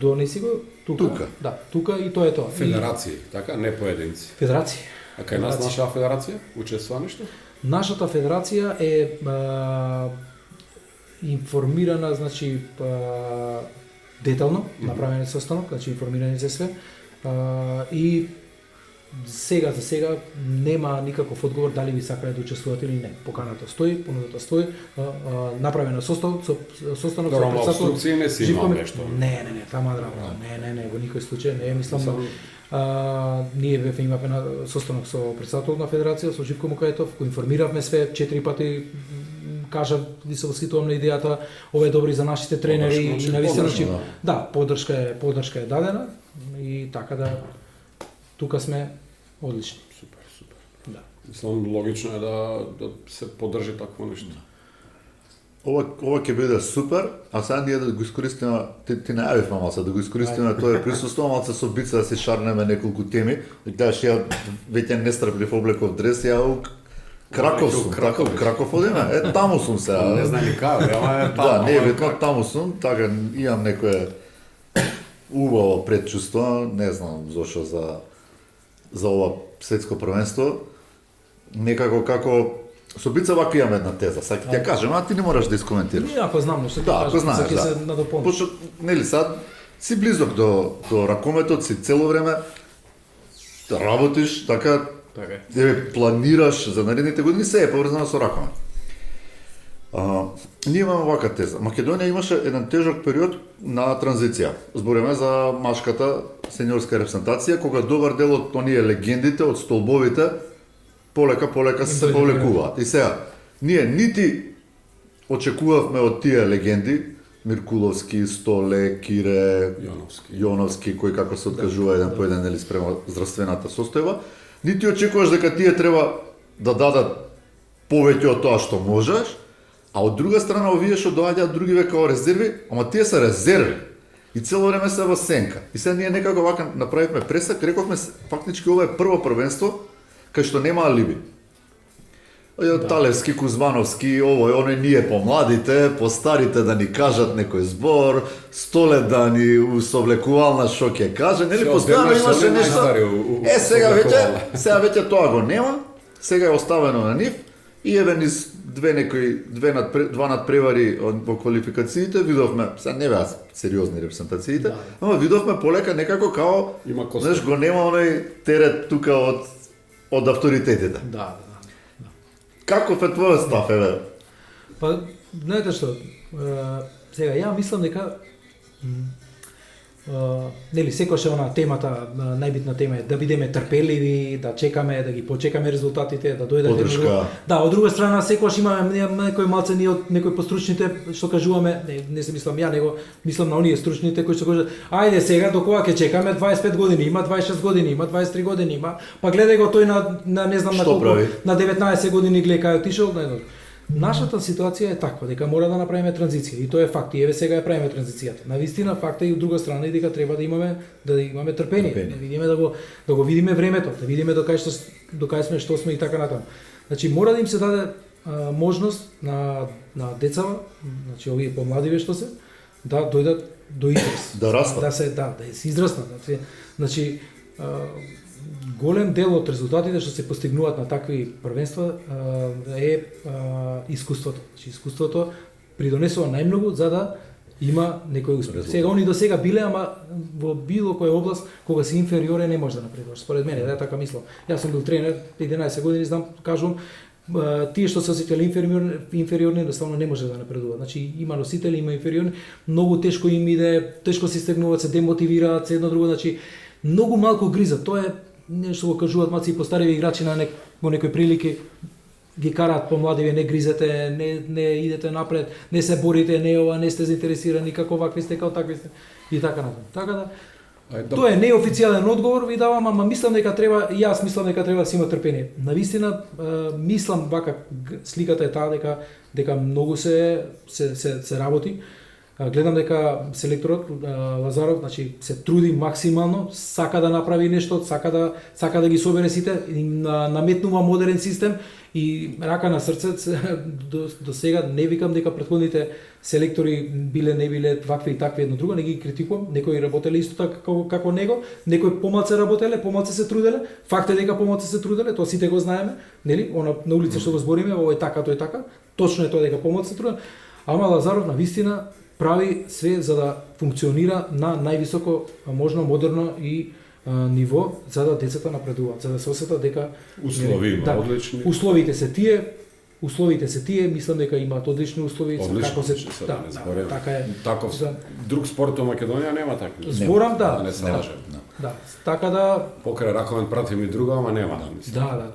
донеси го тука. Да, тука и тоа е тоа. Федерации, така, не поединци. Федерации. А кај нас наша федерација учествува нешто? Нашата федерација е информирана, значи детално, направен е состанок, значи информирани за све. И за сега нема никаков одговор дали би сакале да учествуват или не. Поканата стои, понудата стои, направена состанок со председател. Не си имал нешто. Не, тама работа. Не, во никој случај не, мислам. Ние имавме состанок со председател на федерација, со Живко Мукајтов, кој информиравме све 4 пати, кажа, ви се восхитувам на идејата, ова е добри за нашите тренери и навистина, да, поддршка е дадена и така да тука сме одлични. Супер. Да. Мислам логично е да се поддржи такво нешто. Ова ќе биде супер, а сега ние да го искористиме, ти најавивме малце, да го искористиме тоа присуство, малце со Бица да си шарнеме неколку теми. Гледаш, ја веќе нестрплив облеков дрес, ја Краков одиме, таму сум сега. Не знам ни каде, ама е таму. Да, не е битно, таму сум, така имам некое убаво предчувство, не знам зошто за ова светско првенство. Некако како со Бица вака имам една теза, сега ќе ја кажем, а ти не мораш да искоментираш. Не, ако знам нешто, да, ако знаеш, ќе се надополниш. Пошто, нели сад, си близок до ракометот, си цело време работиш, така тебе планираш за наредните години, се е поврзано со ракомет. Ние имаме вака теза. Македонија имаше еден тежок период на транзиција. Збориме за машката сениорска репрезентација, кога добар дел од оние легендите, од столбовите, полека се повлекуваат. И сега, ние нити очекувавме од тие легенди, Миркуловски, Столе, Кире, Јоновски, кој како се откажува еден по еден нели спрема здравствената состојба, нити очекуваш дека тие треба да дадат повеќе од тоа што можеш, а од друга страна овие што доаѓаат другиве као резерви, ама тие се резерви. И цело време се во сенка. И сега ние некако вака направивме пресак, рековме фактички ова е прво првенство кај што нема алиби. Талевски, Кузмановски, овој, оној, ние помладите, постарите да ни кажат некој збор, Столе да ни совлекувална шо ќе каже, нели постојано имаше нешто. Сега веќе тоа го нема, сега е оставено на нив и еве низ два надпревари во квалификациите видовме, сега не беа сериозни репрезентациите, ама видовме полека некако као, знаеш, го нема оној терет тука од авторитетите. Да. Каков е твојот став, еве? Па, знаете што, сега, ја мислам дека нели секогаш она темата, најбитна тема е да бидеме трпеливи, да чекаме, да ги почекаме резултатите, да дојдат поддршка. Да, од друга страна секогаш имаме некој малце ние од некој постручните што кажуваме, не се мислам ја, него мислам на оние стручните кои што кажат, ајде сега до кога ќе чекаме, 25 години има, 26 години има, 23 години има, па гледај го тој на не знам на колку, на 19 години гледај кај отишол, не знам. Нашата ситуација е таква, дека мора да направиме транзиција и тоа е факт. И еве сега ја правиме транзицијата. Навистина факт е и од друга страна и дека треба да имаме трпение, да видиме да го видиме времето, да видиме до кај сме, што сме и така натаму. Значи мора да им се даде можност на децава, значи овие помладиве што се, да дојдат до израз. Да растат. Да се израснат. Значи голем дел од резултатите што се постигнуваат на такви првенства е искуството. Значи искуството придонесува најмногу за да има некој успех. Сега они до сега биле, ама во било која област кога си инфериорен не може да напредуваш. Според мене, да така мислам. Јас сум бил тренер 11 години, знам, кажувам, тие што се осеќале инфериорни едноставно не може да напредуваат. Значи има носители, има инфериорни, многу тешко им иде, тешко се стегнуваат, се демотивираат, се едно друго, значи многу малку гризат. Тоа е нешто го кажуваат маци и постариви играчи во некои прилики ги караат помладиве, не гризете, не идете напред, не се борите, не ова, не сте заинтересирани, како вакви сте, како такви сте и така натаму. Така да тоа е неофицијален одговор ви давам, ама мислам дека треба, јас мислам дека треба да се има трпение. Навистина мислам вака сликата е таа дека многу се работи. Гледам дека селекторот Лазаров, значи се труди максимално, сака да направи нешто, сака да ги собере сите, наметнува модерен систем и рака на срце до сега не викам дека претходните селектори не биле вакви и такви едно друго, не ги критикувам, некои работеле исто така како него, некои помалце работеле, помалце се труделе, факт е дека помалце се труделе, тоа сите го знаеме, нели? Она на улица што го збориме, ово е така, тоа е така, точно е тоа дека помалце се труделе, ама Лазаров на вистина прави све за да функционира на највисоко можно модерно и ниво за да децата напредуваат, за да се осетат дека услови има одлични. Условите се тие, мислам дека имаат одлични услови, како се така е. Таков друг спорт во Македонија нема такви. Зборам да не се лажем. Да, така да покрај раковен пратим и друга, ама нема. Да.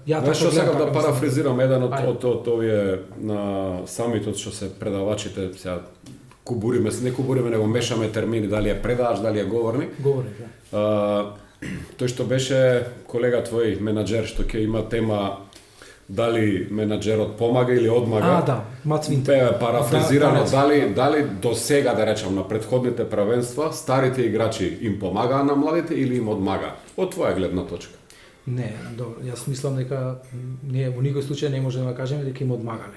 Ја што сакам да парафразирам еден од овие на самитот што се предавачите сега не кубуриме, него мешаме термини, дали е предавач, дали е говорник. Тој што беше колега твој менаџер што ќе има тема дали менаџерот помага или одмага. Парафразирано, дали до сега, да речам, на претходните првенства, старите играчи им помагаа на младите или им одмага? Од твоја гледна точка. Не, добро, јас мислам дека ние во никој случај не можеме да кажеме дека им одмагале.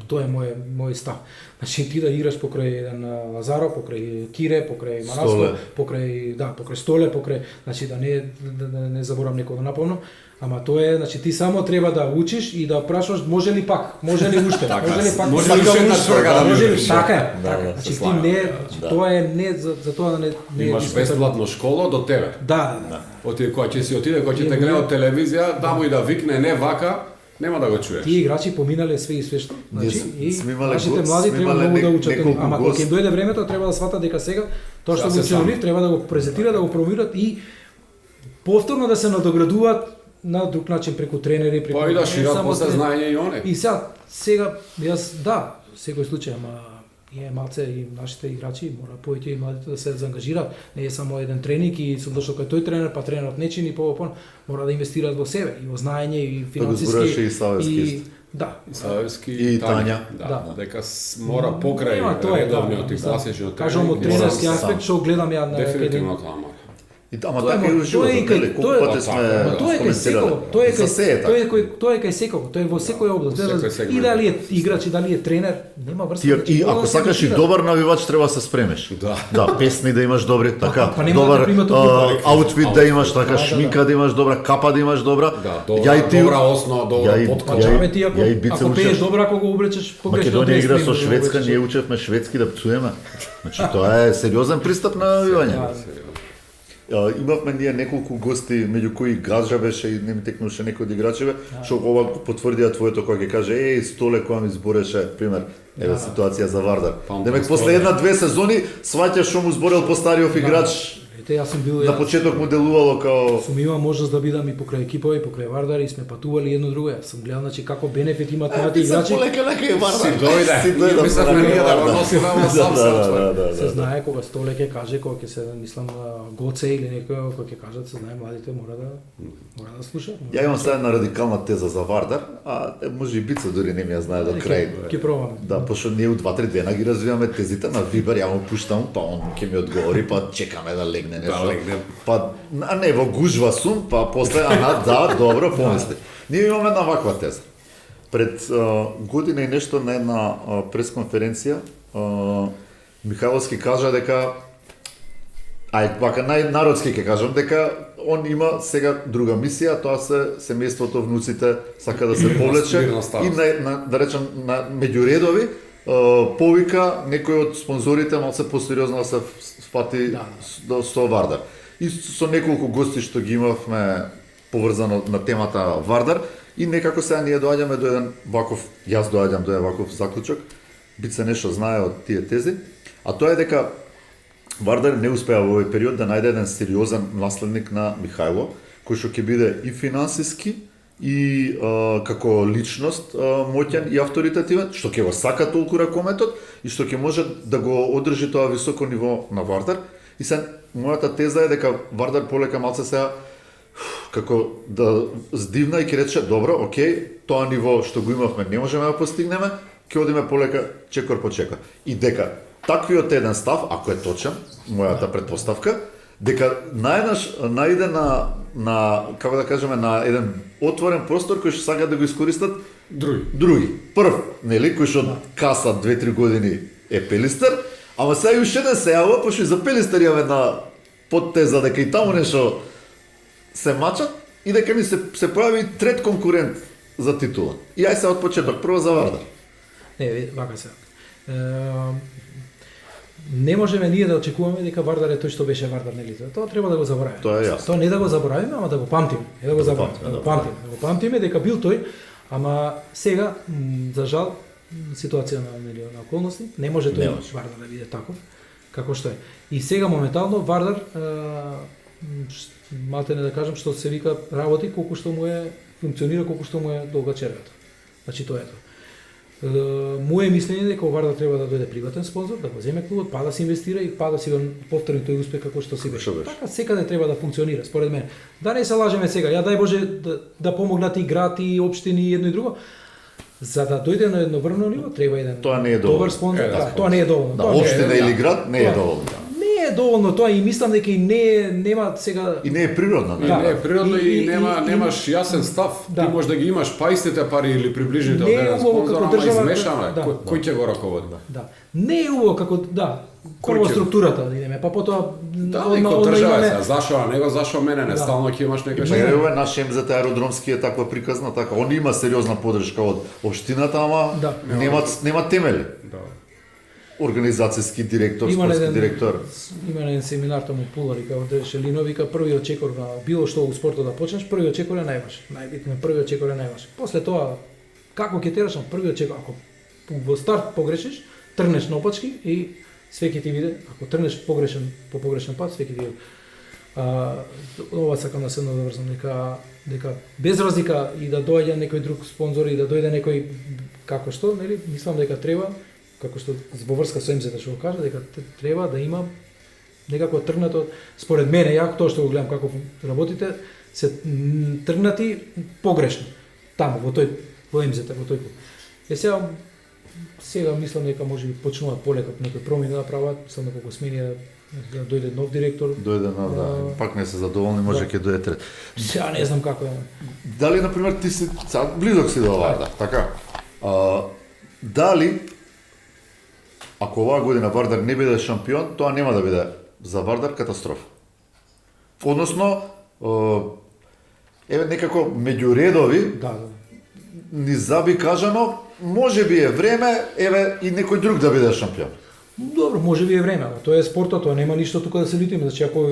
Тоа е мој став. Значи ти да играш покрај еден Лазаров, покрај Кире, покрај Манаско, покрај Столе, значи да не заборам некој да напомнам, ама тоа е, значи ти само треба да учиш и да прашаш може ли пак, може ли уште, може ли уште да учиш. Така е. Значи ти не, тоа е не за тоа да не имаш бесплатно школа до тебе. Да. Кој ќе си отиде, кој ќе те гледа од телевизија, да му и да викне не вака, нема да го чуеш. Тие играчи поминале све и свешто. Значи и нашите млади треба многу да учат, ама кога ќе дојде времето треба да сватат дека сега тоа што го учелив треба да го презентираат, да го промовираат и повторно да се надоградуваат на друг начин преку тренери, преку и да шират после знаење и они. И сега јас секој случај, ама е малце и нашите играчи мора повеќе и младите да се заангажираат. Не е само еден тренинг и сум дошол кај тој тренер, па тренерот не чини мора да инвестираат во себе и во знаење и финансиски и Савевски. И Савевски и Тања. Дека мора покрај редовниот и класичниот тренинг. Кажам од тренерски аспект што гледам ја на дефинитивно клама. Ама така и уживот, колку пати сме коментирале. Тоа е кај секој, тоа е во секоја област. И дали е играч, и дали е тренер, нема врска. И ако сакаш и добар навивач, треба да се спремеш. Да, песни да имаш добри, така, добар аутфит да имаш, така, шминка да имаш добра, капа да имаш добра. Добра основа, добра подкрепа. Ако пееш добро, ако го облечеш погрешно. Македонија игра со Шведска, ние учевме шведски да пцуеме. Значи тоа е сериозен пристап на навивање. Имавме ние неколку гости, меѓу кои Газжа беше и не ми текнуваше некој од играчеве, што ова потврдија твоето кога ќе каже Столе кога ми збореше, пример, ситуација за Вардар. Демек после една-две сезони сваќаш што му зборел постариот играч. Јас сум бил на почеток му делувало као сум имал можност да бидам и покрај екипа и покрај Вардар и сме патували едно друго. Јас сум гледал значи како бенефит имаат млади играчи. Полека и Вардар. Си дојде. Мислам ние да го носиме сам. Се знае кога Столе ќе каже, кога ќе се мислам Гоце или некој кога ќе кажат, се знае младите мора да слушаат. Ја имам сега една радикална теза за Вардар, а може и Бица дури не ми ја знае до крај. Ќе пробаме. Да, пошто ние у 2-3 дена ги развиваме тезите на Вибер, ја му пуштам, па он ќе ми одговори, па чекаме да легне нешто. Па не во гужва сум, па после добро помисли. Ние имаме една ваква теза. Пред година и нешто на една пресконференција Михайловски кажа дека вака најнародски ќе кажам дека он има сега друга мисија, тоа се семејството, внуците сака да се повлече и да речам на меѓуредови повика некој од спонзорите малце посериозно да се фати со Вардар. И со неколку гости што ги имавме поврзано на темата Вардар, И некако сега ние доаѓаме до еден ваков, јас доаѓам до еден ваков заклучок, Бице нешто знае од тие тези, а тоа е дека Вардар не успеа во овој период да најде еден сериозен наследник на Михајло, кој што ќе биде и финансиски, и како личност моќен и авторитетивен, што ќе го сака толку ракометот и што ќе може да го одржи тоа високо ниво на Вардар. И се мојата теза е дека Вардар полека малце сега како да здивна и ќе рече добро, окей, тоа ниво што го имавме не можеме да постигнеме, ќе одиме полека чекор по чекор. И дека таквиот еден став, ако е точен, мојата предпоставка, дека наеднаш наиде на како да кажеме на еден отворен простор кој што сака да го искористат други. Прв, нели, кој што каса 2-3 години е Пелистер, ама сега и уште еден се јавува, пошто и за Пелистер имаме на подтеза дека и таму нешто се мачат и дека ни се појави трет конкурент за титула. И ај се од почеток, прво за Вардар. Не, вака се. Не можеме ние да очекуваме дека Вардар е тој што беше Вардар, нели? Тоа треба да го заборавиме. Тоа е јасно. Тоа не да го заборавиме, ама да го памтиме. Не да го заборавиме, да го памтиме. Да го памтиме дека бил тој, ама сега за жал ситуација на околности не може тој Вардар да биде таков како што е. И сега моментално Вардар малте не да кажам што се вика работи колку што му е функционира колку што му е долга червата. Значи тоа е тоа. Моје мислење е дека Вардар треба да дојде приватен спонзор, да го земе клубот, па да се инвестира и па да си го повтори тој успех како што си беше. Така секаде треба да функционира според мене. Да не се лажеме сега, ја дај Боже да помогнат и град и општини и едно и друго. За да дојде на едно врвно ниво треба еден добар спонзор. Тоа не е доволно. Да, општина или град не е доволно. Не е доволно тоа и мислам дека и нема сега и не е природно. Да. Не е природно и немаш јасен став. Ти можеш да ги имаш па истите пари или приближните од еден спонзор, ама измешано е. Кој ќе го раководи? Да. Не е убаво како прво структурата да идеме, па потоа од држава се. Зашо него, зашо мене не стално ќе имаш некој што е наш МЗТ аеродромски е таква приказна, така. Он има сериозна поддршка од општината, ама нема темели. Да. Организацијски директор, спортски директор. Има еден семинар таму Пулар и како Шелино вика првиот чекор на било што во спортот да почнеш, првиот чекор е најважен. Најбитно првиот чекор е најважен. После тоа како ќе тераш на првиот чекор, ако во старт погрешиш, тргнеш наопачки и све ќе ти биде, ако тргнеш по погрешен пат, све ќе ти биде. Ова сакам да се надоврзам дека без разлика и да доаѓа некој друг спонзор и да дојде некој како што, нели, мислам дека треба како што во врска со МЗ што го кажа, дека треба да има некако тргнато, според мене, ја тоа што го гледам како работите, се тргнати погрешно. Таму, во МЗ, во тој клуб. Сега мислам дека може би почнуваат полека некои промени да прават, само како смени да дојде нов директор. Дојде нов, да. Пак не се задоволни, може ќе дојде трет. Сега не знам како е. Дали, например, ти си близок си до Вардар, така? Дали ако оваа година Вардар не биде шампион, тоа нема да биде за Вардар катастрофа. Односно, некако меѓу редови, ни заби кажано, може би е време, и некој друг да биде шампион. Добро, може би е време, но тоа е спортот, тоа нема ништо тука да се лутиме, значи ако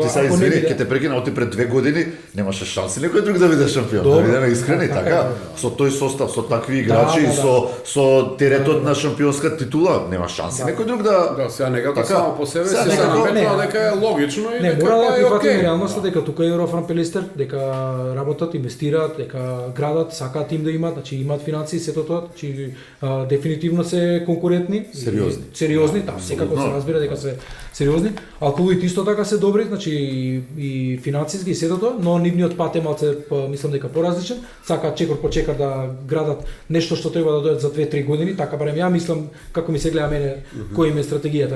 ти се извини, ќе те прекина, оти пред 2 години немаше шанси некој друг да биде шампион. Да бидеме искрени, така, со тој состав, со такви играчи, со теретот на шампионска титула, нема шанси некој друг да. Да, сега некако само по себе се наметнува дека е логично и дека мора да прифатиме реалноста дека тука е Еврофран Пелистер, дека работат, инвестираат, дека градат, сакаат им да имаат, значи имаат финансии, сето тоа, значи дефинитивно се конкурентни, сериозни, секако се разбира дека се сериозни, а клубите исто така се добри, значи и финансиски и сето тоа, но нивниот пат е малце, мислам дека поразличен, сакаат чекор по чекор да градат нешто што треба да дојдат за 2-3 години, така барем ја мислам како ми се гледа мене кој им е стратегијата.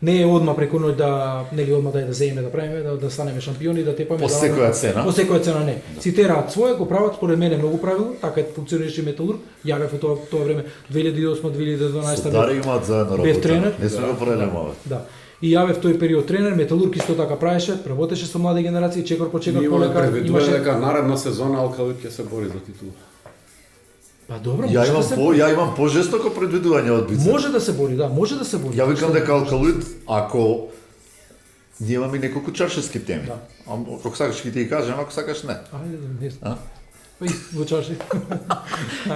Не е одма преку ноќ да одма да земеме да правиме, да станеме шампиони, да тепаме по секоја цена. По секоја цена не. Си тераат своје, го прават според мене многу правилно, така е функционираше Металург. Јавев во тоа време 2008-2012 Дари имаат заедно работа. Не сме го правиле ова. Да. И јаве в тој период тренер, Металург исто така правеше, работеше со млади генерации, чекор по чекор полека. Имаше дека наредна сезона Алкалит ќе се бори за титула. Па добро, ја имам пожестоко предвидување од Бица. Може да се бори, да, може да се бори. Ја викам дека Алкалит, ако ние имаме неколку чаршески теми. Да. Ако сакаш ќе ти кажам, ако сакаш не. Ајде, не знам. во чарши.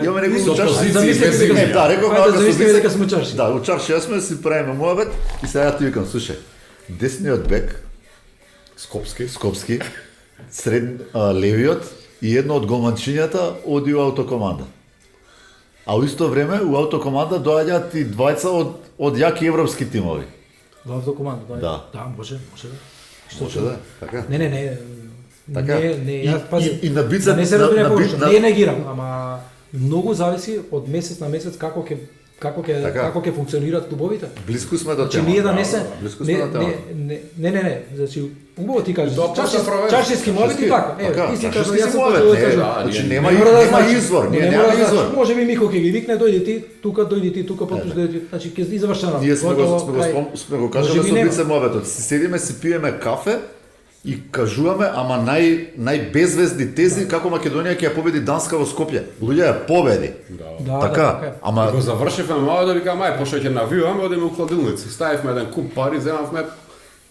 Имаме некои Со чарши. позиции без Не, да, реков Ајде, малку зависни со дека сме чарши. Да, у чарши јас сме си правиме муабет и сега ја ти викам, слушај, десниот бек, Скопски, левиот и едно од голманчињата оди у автокоманда. А у исто време у автокоманда доаѓаат и двајца од јаки европски тимови. Во автокоманда, Да. Да, може. Може да, така. Не. Така. Не, јас пази. И на бица да не се разбере погрешно. на- Не негирам, ама многу зависи од месец на месец како Така. ќе функционираат клубовите. Блиску сме до Значи тема. ние да не се Блиску сме до тема. не. Значи убаво ти кажеш. Тоа почна проведено. Чаршиски муабет и така. Така, ти си чаршиски кажеш, јас си сум муабет, почел да не, кажам. да, значи ние- нема мора да знаеш. извор, Не ние мора нема да знаеш. извор. Може би Михо ќе ги викне, дојди ти тука, потоа дојди ти, значи ќе и завршена. Ние сме Готово, го крај. сме го кажале Може би со нема. бице мобетот. Си седиме, си пиеме кафе и кажуваме, ама најбезвезни тези како Македонија ќе ја победи Данска во Скопје. Луѓе ја победи. Да, Така, е. ама Го завршивме мало да викам, ај, пошто ќе навиваме, одиме у кладилница. Ставивме еден куп пари, земавме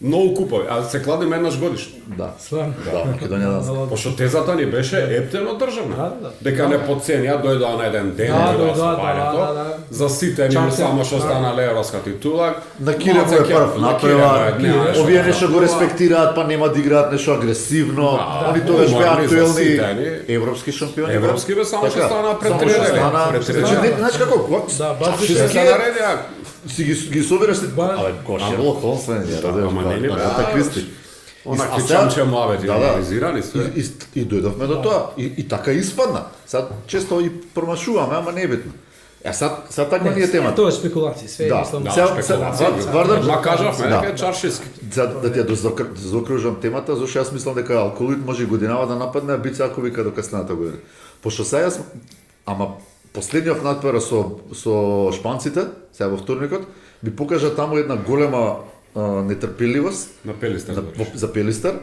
многу купови, а се кладиме еднаш годишно. да. Свам. Да, Македонија Данска. Пошто тезата ни беше ептено државна. Да. Дека не подценија, дојдоа на еден ден, Да, дојдоа со дојдоа, парето, да. за сите ни Чарте, само што да. станале европска титула. На Кирево е прв направа, овие нешто го респектираат, па нема да играат нешто агресивно. Да, Они тогаш беа уморни за актуелни сите ни. европски шампиони. Европски бе, само што Така, стана пред само три што недели. стана- Пред три Значи, недели. знаеш како? Да, баш Што беше. се наредија? Ги собираш си. Ба- Абе, Кош е Холмсмен, ја да ама не ли, бе, Кристи. Онакви А сега- чамче муабети, реализирани све. И дојдовме до тоа. И така испадна. Сад често и промашуваме, ама не е битно. Сад таква ни е темата. Тоа е спекулација, све Да, мислам. да. Вардар- Ма кажавме Да. дека е чаршиски. За да ти ја заокружам темата, зашто јас мислам дека алкоолит може годинава да нападне, а бице ако вика до касната година. Пошто сега ама последниот надпера со шпанците, сега во вторникот, ми покажа таму една голема нетрпеливост На Пелистер. за Пелистер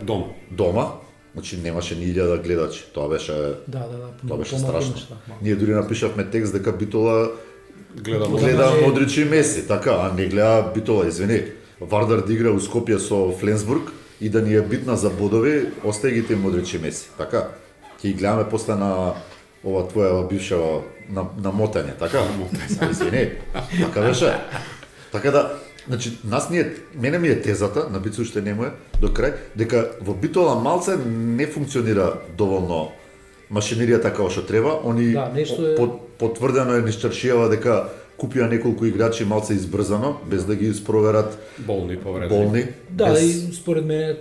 Дома. Значи немаше ни 1000 гледачи. Тоа беше Да. тоа беше Помалку страшно. нешта, малку. Ние дури напишавме текст дека Битола Гледам. гледа Значи- Модрич и Меси, така, а не гледа Битола, извини. Вардар да игра у Скопје со Фленсбург и да ни е битна за бодови, остај ги те Модрич и Меси, така. Ќе ги гледаме после на ова твоја бивша на мотање, така? Извини, така беше. Така да, значи, мене ми е тезата, на Бицу уште не му е, до крај, дека во Битола малце не функционира доволно машиниријата како што треба. Они Да, нешто е- потврдено е низ Чаршијава дека купија неколку играчи малце избрзано, без да ги испроверат Болни повредени. болни. Да, без- и според мене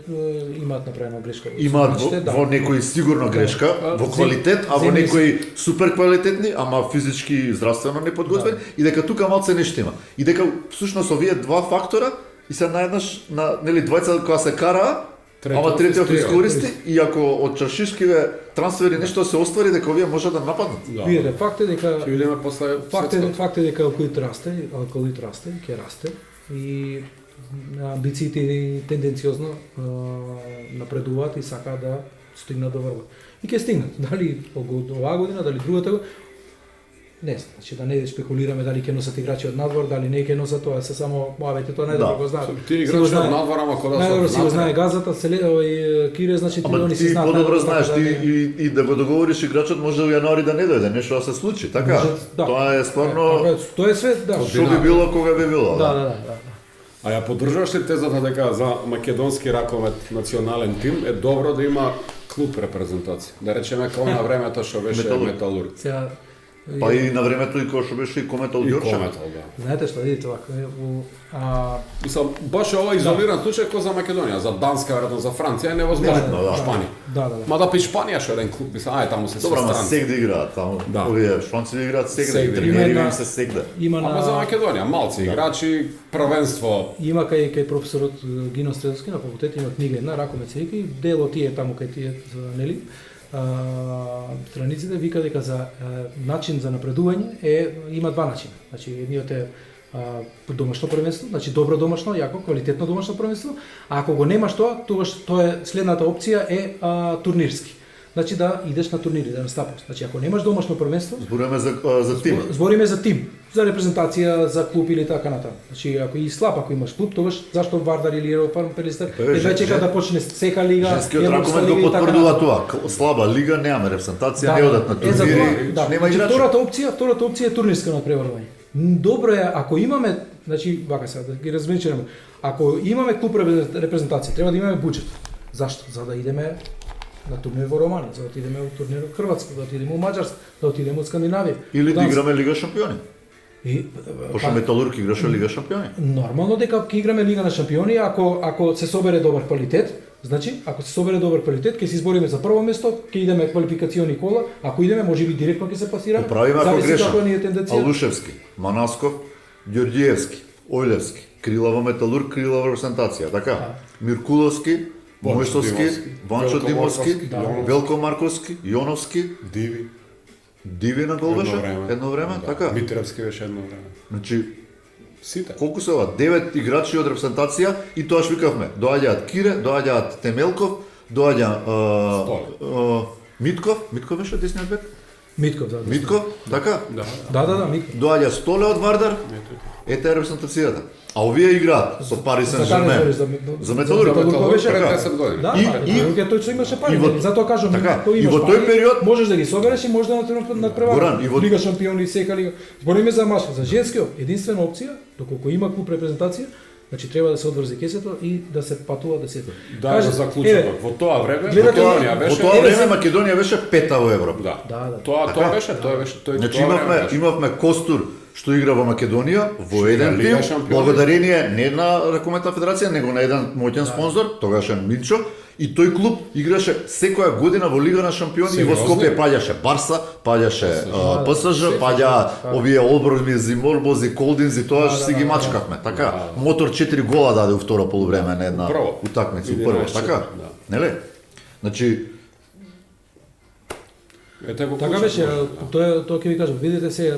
имаат направена грешка. Имаат Значите, да. во некои сигурно грешка, во квалитет, а во земји некои супер квалитетни, ама физички и здравствено неподготвени, и дека тука малце нешто има. И дека всушност овие два фактора и се наеднаш на нели двајца кога се караа, ама третиот искористи и ако од чаршишкиве трансфери нешто се оствари, дека овие може да нападнат. Да. Видете, факт е дека Ќе видиме после светското. факт е дека алкоолит расте, ќе расте и амбициите и тенденциозно напредуваат и сакаат да стигнат до врвот. И ќе стигнат, дали оваа година, дали другата година, не знам, значи да не спекулираме дали ќе носат играчи од надвор, дали не ќе носат, тоа се само муабети, тоа најдобро го знаат. Ти Си го играчи знае. од надвор, ама кога Најдобро си го внатре. знае газата, Кире, значи Ама они си ти знаат. подобро најдобро знаеш, како ти да не- и да го договориш играчот може у јануари да не дојде, нешто да се случи, така? Може, да. Тоа е стварно Тоа е све, да. што би било кога би било. Да. А ја поддржуваш ли тезата дека за македонски раковет национален тим е добро да има клуб репрезентација? Да речеме како на времето што беше Металург. Металург. Сега Па и на времето и кога што беше и Кометал И Ѓорче. Кометал, да. знаете што видите вака, Мислам, баш е ова изолиран случај кој за Македонија, за Данска, веројатно за Франција е невозможно, Да. Шпанија. да. Мада па и Шпанија што е еден клуб, мислам, ај таму се Добро, ама странци. сегде играат таму. Да. Овие шпанци играат сегде, Сегде. тренери Има им една- се сегде. Има Ама за на Македонија, малци играчи, првенство. има кај професорот Гино Стрелски на факултет има книга една Ракомет се вика и дел од тие таму кај тие нели страниците вика дека за начин за напредување има два начина. Значи едниот е домашно првенство, значи добро домашно, јако, квалитетно домашно првенство, а ако го немаш тоа, тогаш тоа е следната опција е турнирски. Значи да идеш на турнири, да настапаш. Значи ако немаш домашно првенство, Зборуваме за тим. збориме за тим. за репрезентација, за клуб или така натаму. Значи ако и слаб, ако имаш клуб, тогаш зашто Вардар или Еврофарм Пелистер едва чека да почне сека лига, женскиот ракомет го потврдува тоа. Слаба лига, немаме репрезентација, не одат на турнири, нема играчи. Втората опција е турнирска надпреварување. Добро е ако имаме, значи вака сега да ги размечеме. Ако имаме клуб репрезентација, треба да имаме буџет. Зашто? За да идеме на турнир во Романија, за да отидеме во турнир во Хрватска, да отидеме во Маđarска, да отидеме во Скандинавија. Или да играме Лига шампиони. Пошто Металург играше Лига шампиони. Нормално дека ќе играме Лига на шампиони ако се собере добар квалитет. Значи, ако се собере добар квалитет, ќе се избориме за прво место, ќе идеме квалификациони кола, ако идеме можеби директно ќе се пасираме. Поправиме ако грешам. Алушевски, Манасков, Ѓорѓиевски, Ојлевски, Крилова Металург, Крилова репрезентација, така? Миркуловски, Мојсовски, Ванчо Димовски, Велко Марковски, Јоновски, Диви на гол беше едно време, така? Митревски беше едно време. Значи, сите. Колку се ова? 9 играчи од репрезентација и тоа викавме. Доаѓаат Кире, доаѓаат Темелков, доаѓа Митков беше десниот бек? Митков, да. Митков, така? Да, Митков. Доаѓа Столе од Вардар. Ете е репрезентацијата. А овие играат со Пари Сен-Жермен. За Металург беше пред 10 години. Да, и тој имаше пари. Затоа кажам, кој имаш пари, тој период можеш да ги собереш и можеш да надпревариш. Лига шампиони, сека лига. Збориме за мажки, за женскиот, единствена опција, доколку има клуб репрезентација, значи треба да се одврзе кесето и да се патува да се. Да, заклучок. Во тоа време Македонија беше пета во Европа. Да. Тоа беше тој. Значи имавме Костур што игра во Македонија во еден тим, благодарение не на Ракометна федерација, него на еден моќен спонзор, тогашен Минчо, и тој клуб играше секоја година во Лига на шампиони и во Скопје паѓаше Барса, паѓаше ПСЖ, паѓа овие Олброзми, Морбози, Колдинзи, тоа си ги мачкавме, така? Мотор 4 гола даде во второ полувреме на една утакмица, прво, така? Неле? Значи така беше, тоа ќе ви кажам, видите се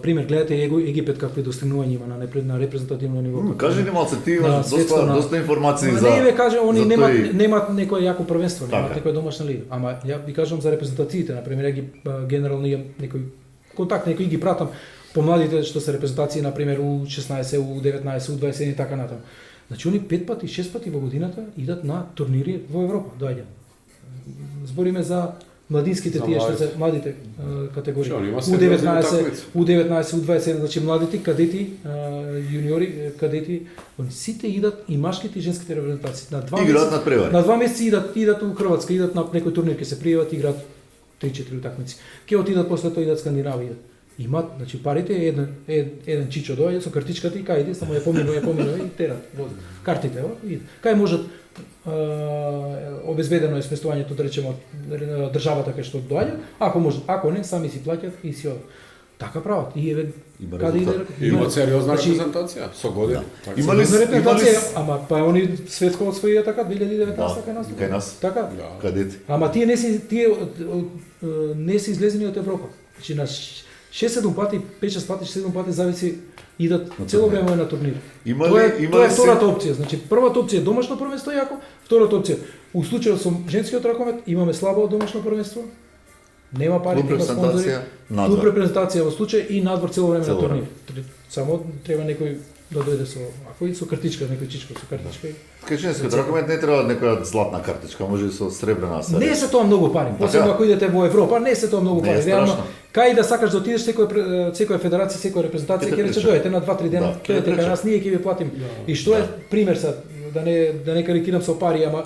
пример, гледате Египет какви достигнувања има на репрезентативно ниво. Кажи ни малце, ти имаш доста информации за. Не ви кажам, они немаат некој јако првенство, немаат некоја домашна лига. Ама ја ви кажам за репрезентациите, на пример, ги генерално имам некој контакт, некој ги пратам по младите што се репрезентации, на пример U16, U19, U21 и така натаму. Значи они 5 пати, 6 пати во годината идат на турнири во Европа, доаѓаат. Збориме за младинските тие што се младите категории. U19, U21, значи младите кадети, јуниори, кадети, они сите идат и машките и женските репрезентации. На 2 месеци идат во Хрватска, идат на некој турнир, ќе се пријават, играат 3-4 утакмици. Ќе отидат после тоа идат Скандинавија. Имат, значи парите еден чичо доаѓа со картичката и кај иде, само ја поминува и терат картите, кај можат обезбедено е сместувањето, да речеме, од државата кај што доаѓа, ако може, ако не, сами си плаќат и си одат. Така прават. И каде иде? Има сериозна репрезентација со години. Има ли репрезентација? Ама па они светско освоија така 2019 кај нас. Така. Кадете? Ама тие не се излезени од Европа. Значи на 6-7 пати, 5-6 пати, 7 пати зависи идат цело време на турнир. Тоа е втората опција. Значи првата опција е домашно првенство јако, втората опција у случајот со женскиот ракомет имаме слабо домашно првенство. Нема пари, нема спонзори. Клуб репрезентација во случај и надвор цело време на турнир. Само треба некој да дојде со картичка, некој чичко со картичка. Кај женскиот ракомет не треба некоја златна картичка, може и со сребрена. Не се тоа многу пари. Посебно ако идете во Европа, не се тоа многу пари. Реално, кај да сакаш да отидеш секоја федерација, секоја репрезентација, ќе рече дојдете на 2-3 дена, дојдете кај нас, ние ќе ви платим. И што е пример сад, да не карикирам со пари, ама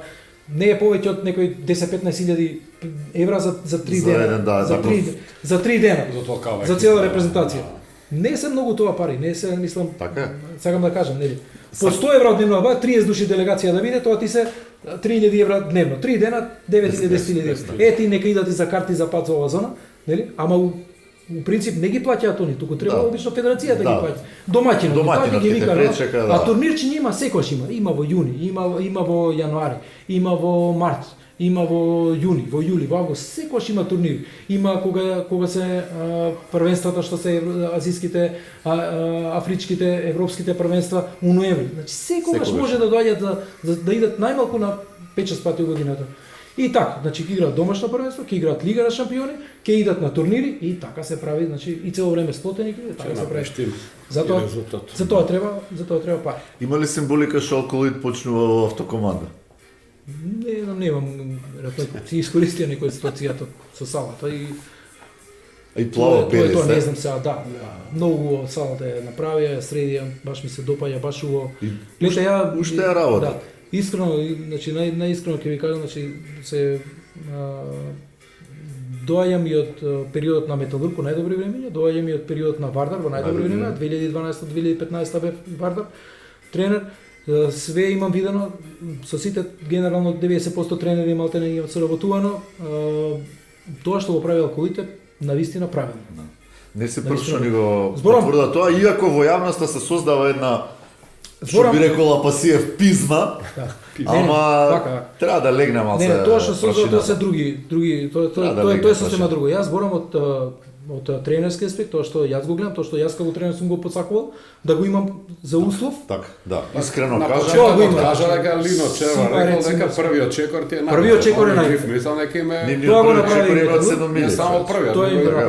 не е повеќе од некои 10-15 евра за 3 дена. За 3 дена. За цела репрезентација. Не се многу тоа пари, не се, мислам, сакам да кажам, нели. По 100 евра дневно, 30 души делегација да биде, тоа ти се 3000 евра дневно. 3 дена 9000-10.000. Ети нека идат и за карти за пат за ова зона, нели? Ама у принцип не ги плаќаат они, туку треба обично федерацијата да ги плаќа. Домаќинот ги вика, а турнирче има секојаш има. Има во јуни, има во јануари, има во март, има во јуни, во јули, во август, секојаш има турнири. Има кога се првенствата што се азиските, афричките, европските првенства у ноември. Значи секогаш може да доаѓаат да идат најмалку на 5-6 пати во годината. И така, значи ќе играат домашно првенство, ќе играат Лига на шампиони, ќе идат на турнири и така се прави, значи и цело време сплотени, така се прави. Затоа треба пари. Има ли символика што алкоолит почнува во автокоманда? Немам, си искористија некој ситуацијата со салата и плава беле тоа не знам сега, да. Многу салата е направија, средија, баш ми се допаѓа, баш убаво. Уште ја работа. Да, искрено, значи најискрено ќе ви кажам, значи се доаѓам и од периодот на Металург во најдобри времиња, доаѓам и од периодот на Вардар во најдобри времиња, 2012-2015 бев Вардар тренер. Све имам видено, со сите генерално 90% тренери малтене имаат соработувано. Тоа што го прави алкоолите, навистина правилно. Не се првшо ни го потврда тоа, иако во јавноста се создава една, што би рекола Пасиев, пизма, ама треба да легне малце. Не, тоа што создава, тоа се други, тоа е сосема друго. Јас зборам од тренерски аспект, тоа што јас го гледам, тоа што јас како тренер сум го подсакувал, да го имам за услов. Така, да, искрено кажам. Кажа дека Лино Чева рекол дека првиот чекор ти е најдобар. Првиот чекор е најдобар. Мислам дека им е... Тоа го направи не само првиот,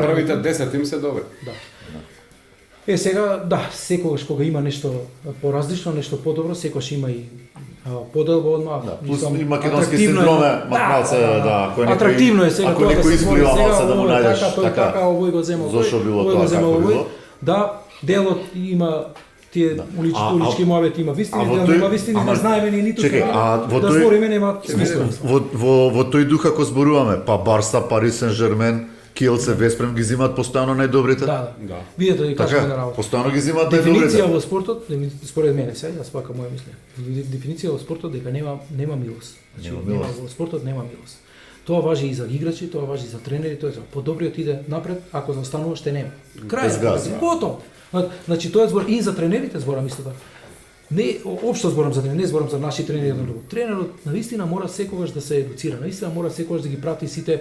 првите 10 им се добри. Да. Сега, да, секогаш кога има нешто поразлично, нешто подобро, секогаш има и поделба одма. И македонски синдроме, малце, да, кој атрактивно е сега тоа да се изплива малце да му најдеш така, овој го зема, зошто било тоа како било. Да, делот има тие улички муабети има вистини, дел нема вистини, не знаеме ни ниту што. Да збориме нема смисла. Во тој дух ако зборуваме, па Барса, Пари Сен-Жермен, Kielce, Веспрем ги зимаат постојано најдобрите? Да. Видете да кажеме на работа. Постојано ги зимаат најдобрите. Дефиниција во спортот, според мене сега, јас пака моја мислење. Дефиниција во спортот дека нема милост. Значи во спортот нема милост. Тоа важи и за играчи, тоа важи и за тренери, тоа е за подобриот иде напред, ако застанува ще нема. Крај. Потом. Значи тоа е збор и за тренерите зборам исто така. Не општо зборам за тренери, не зборам за наши тренери едно друго. Тренерот навистина мора секогаш да се едуцира, навистина мора секогаш да ги прати сите,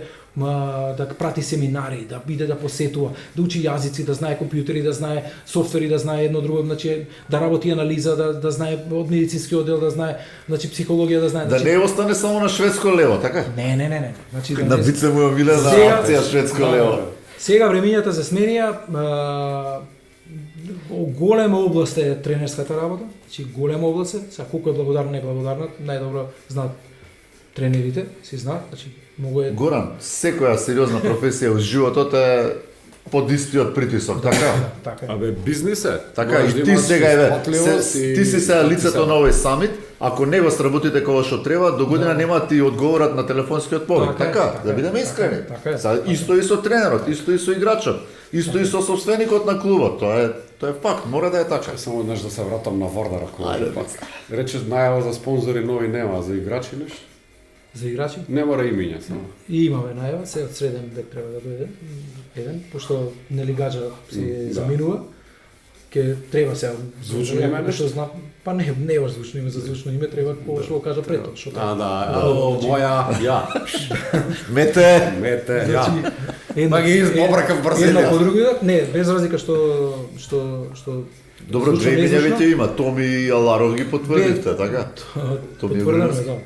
да прати семинари, да биде да посетува, да учи јазици, да знае компјутери, да знае софтвери, да знае едно друго, значи да работи анализа, да знае од медицински оддел, да знае, значи психологија, да знае. Да не остане само на шведско лево, така? Не. Значи на бице му миле за акција шведско лево. Сега времињата се сменија, голема област е тренерската работа, значи голема област е, сега колку е благодарна, неблагодарна, најдобро знаат тренерите, си знаат, значи многу е... Горан, секоја сериозна професија во животот е под истиот притисок, така? Така. Абе, бизнис е. Така, и ти сега ти си сега лицето на овој самит, ако не го сработите кога што треба, до година нема ти одговорат на телефонскиот повик, така? Да бидеме искрени. Исто и со тренерот, исто и со играчот, исто и со собственикот на клубот, тоа е факт, мора да е така. Само еднаш да се вратам на Вардар, ако рече најава за спонзори нови нема, за играчи нешто? За играчи? Не мора имиња само. И имаме најава, сега од среден век треба да дојде еден, пошто нели гаджа се заминува. Ке треба сега звучно име нешто знам, па не е звучно име, за звучно име треба кога што го кажа пред тоа, што моја, ја. Мете, ја. Па ги избобракав брзина. Една по друга, не, без разлика што добро две веќе има, Томи и Аларов ги потврдивте, така? Потврдено, да.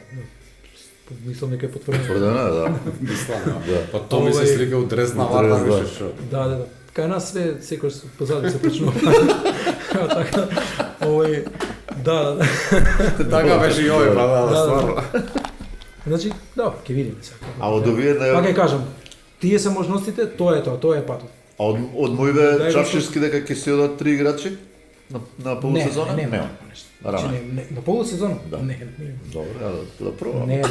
Мислам дека е потврдено. Да. Па Томи се слика од дрес на Вардар, више шо. Да. Кај нас све секој позади се почнува. Така, да. Така беше и овој, па да, стварно. Значи, да, ќе видиме сега. А од овие да... Па ќе кажам, тие се можностите, тоа е патот. А од моите чарширски дека ќе се одат 3 играчи на полусезона? Не. На полусезона? Не. Добре, да пробам. Не.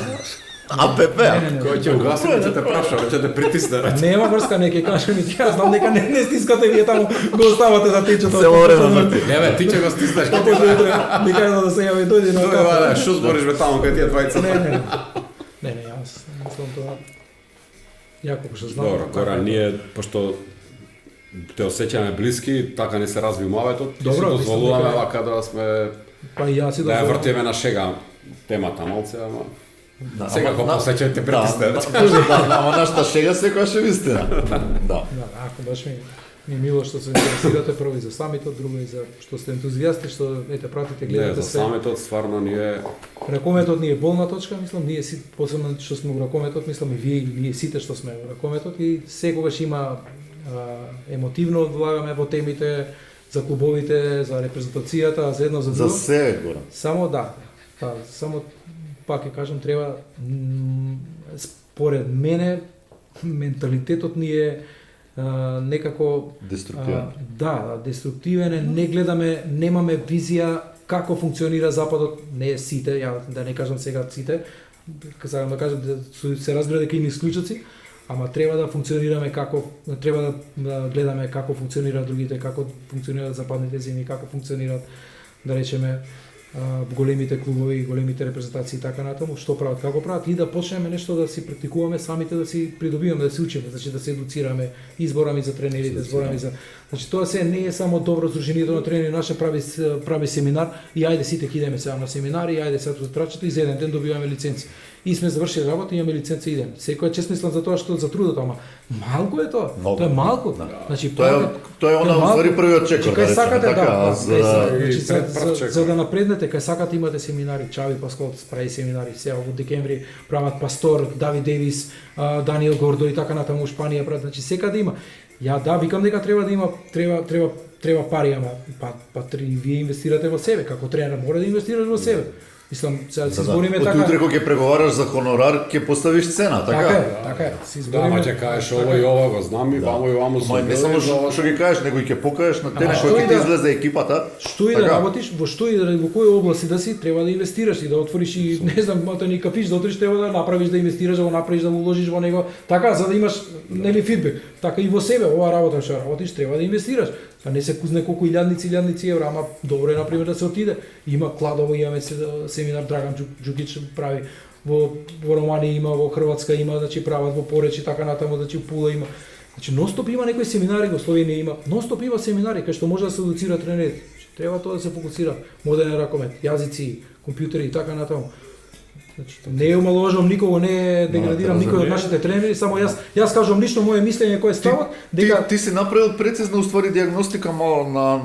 АПП, кој ќе угаси, ќе те праша, ќе те притисне. Нема врска, не ќе кажа ни ти, знам дека не стискате вие таму, го оставате за тече тоа. Цело време ти. Не бе, ти ќе го стиснеш. Како ќе кажа да се јави дојде на кафе. Што збориш бе таму кај тие двајца? Не, јас мислам тоа. Јако што знам. Добро, Гора, ние пошто те осеќаме блиски, така не се разви муабетот. Добро, дозволуваме вака да сме па и јас си да ја вртиме на шега темата малце, ама сега го посеќате притисне. Ама нашата шега секоја ше вистина. Да. Ако баш ми... Ми е мило што се интересирате прво и за самитот, друго и за што сте ентузијасти, што ете пратите, гледате за самитот стварно ние Ракометот ни е болна точка, мислам, ние си посебно што сме во ракометот, мислам и вие и ние сите што сме во ракометот и секогаш има емотивно влагаме во темите за клубовите, за репрезентацијата, за едно за друго. За се горе. Само само пак ќе кажам треба според мене менталитетот ни е некако деструктивен. Деструктивен, не гледаме, немаме визија како функционира Западот, не е сите, ја да не кажам сега сите, сакам да кажам се разбира дека има исклучоци, ама треба да функционираме како, треба да гледаме како функционираат другите, како функционираат западните земји, како функционираат, да речеме, големите клубови, големите репрезентации и така натаму, што прават, како прават и да почнеме нешто да си практикуваме самите, да си придобиваме, да се учиме, значи да се едуцираме, избораме за тренерите, збораме за. Значи тоа се не е само добро здружението на тренери, наше прави семинар и ајде сите ќе идеме сега на семинари, и ајде сега до трачето и за еден ден добиваме лиценци. И сме завршили работа, имаме лиценца и идеме. Секој е честмислен за тоа што за трудот, ама малку е тоа. Тоа е малку. Значи тоа е она уствари првиот чекор, кај сакате така, за да напреднете, кај сакате имате семинари, Чави Паскал прави семинари, сега во декември прават Пастор, Давид Девис, Даниел Гордо и така натаму у Шпанија прават, значи секаде има. Ја викам дека треба да има, треба пари, ама вие инвестирате во себе, како тренер мора да инвестираш во себе. Мислам, сега се збориме така. Утре кога ќе преговараш за хонорар, ќе поставиш цена, така? Така е. Се збориме. ќе кажеш ова и ова го знам и вамо и вамо се. Не само што ќе кажеш, него и ќе покажеш на терен кој ќе ти излезе екипата. Што и да работиш, во што и во кој области да си, треба да инвестираш и да отвориш и не знам, матани кафиш да отвориш, треба да направиш, да инвестираш, да го направиш, да уложиш во него, така за да имаш нели фидбек. Така и во себе, ова работа што работиш, треба да инвестираш. А не се кузне колку илјадници евра, ама добро е например да се отиде. Има Кладово, имаме семинар Драган Џукич прави во Романија има, во Хрватска има, значи прават во Поречи така натаму, значи Пула има. Значи ностоп има некои семинари во Словенија има. Ностоп има семинари кај што може да се едуцира тренерите. Треба тоа да се фокусира. Модерен ракомет, јазици, компјутери и така натаму. Значи, не омаловажувам никого, не деградирам никој од нашите тренери, само јас кажувам лично моје мислење кое стават дека ти си направил прецизна уствари диагностика на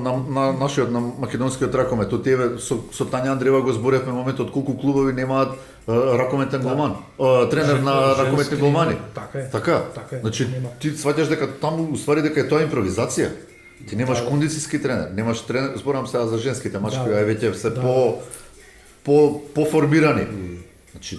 нашиот на македонскиот ракомет. Од тебе со Тања Андреева го зборевме моментот колку клубови немаат ракометен голман, тренер на ракометни голмани. Така е. Значи ти сваќаш дека таму уствари дека е тоа импровизација. Ти немаш кондицијски тренер, немаш тренер, зборам сега за женските мачки, веќе се по формирани. Значи,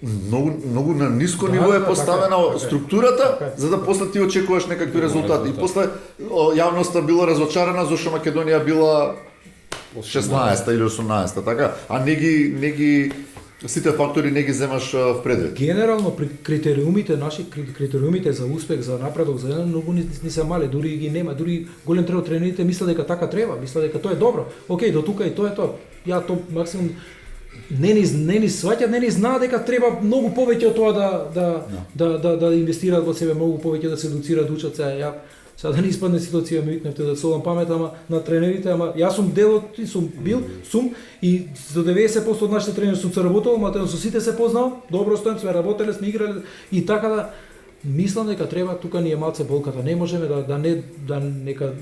многу на ниско ниво е поставена структурата, за да после ти очекуваш некакви резултати. И после јавноста била разочарана зашто Македонија била 16-та или 18-та, така? А не ги сите фактори не ги земаш в предвид. Генерално при критериумите наши критериумите за успех, за напредок, за еден многу не се мали, дури ги нема, дури голем дел од тренерите мислат дека така треба, мислат дека тоа е добро. Океј, до тука и тоа е тоа. Ја тоа максимум не ни сваќаат, не ни знаат дека треба многу повеќе од тоа да инвестираат во себе, многу повеќе да се едуцираат, да учат се. Сега да не испадне ситуација, ми викнавте да солам памет, ама на тренерите, ама јас сум дел од сум и до 90% од нашите тренери сум се работел, ама со сите се познавам, добро стоим, сме работеле, сме играле и така да мислам дека треба, тука ни е малце болката, не можеме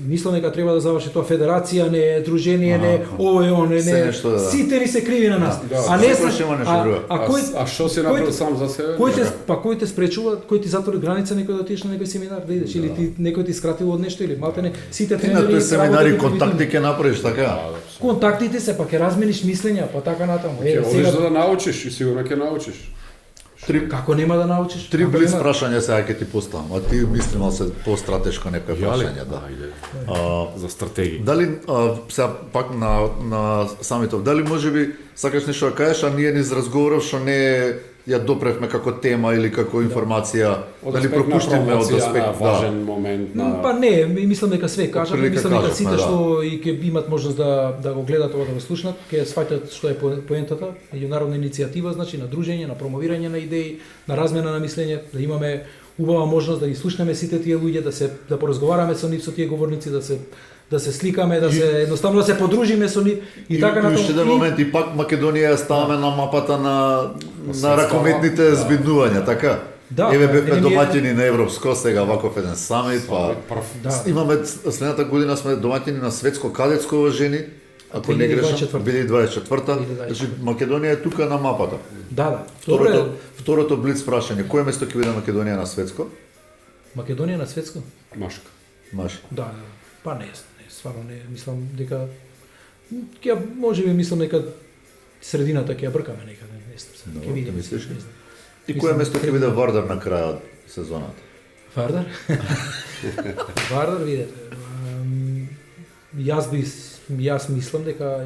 мислам дека треба да заврши тоа федерација, не дружение, не ОЕО, сите ни се криви на нас. А не а што си направил сам за себе? Кој те спречува, кој ти затвори граница некој да отидеш на некој семинар да идеш или ти некој ти скратил од нешто или малтене сите тренери на тој семинари контакти ќе направиш така. Контактите се па ќе размениш мислења, па така натаму. Сега да научиш и сигурно ќе научиш. Како нема да научиш? Три блиц прашања сега ќе ти поставам, а ти мисли малку по-стратешко некој прашање, да. За стратегија. Дали сега пак на самитов, дали можеби сакаш нешто да кажеш, а ние низ разговоров што не ја допревме како тема или како информација, дали пропуштиме од аспект важен момент на Па не, мислам дека све кажам, мислам дека сите што и ќе имат можност да го гледат ова, да го слушнат, ќе сваќат што е поентата, меѓународна иницијатива, значи на дружење, на промовирање на идеи, на размена на мислење, да имаме убава можност да ги слушнеме сите тие луѓе, да поразговараме со нив, со тие говорници, да се сликаме, да се едноставно да се подружиме со нив и така натаму. Уште еден момент и пак Македонија ставаме на мапата на ракометните збиднувања, така? Да, Еве бевме мене ми е- домаќини на Европско, сега ваков еден самит, па Да. имаме следната година сме домаќини на светско кадетско жени, ако не грешам, 2024. Значи Македонија е тука на мапата. Да. Добре, Второто блиц прашање, кое место ќе биде Македонија на светско? Македонија на светско? Машка. Маш. Да, па не, стварно не, мислам дека ќе можеби мислам дека средината ќе ја бркаме некаде, не знам. Ќе видиме, мислиш? не знам. И кое место ќе биде Вардар на крајот сезоната? Вардар? Вардар, видете. Јас мислам дека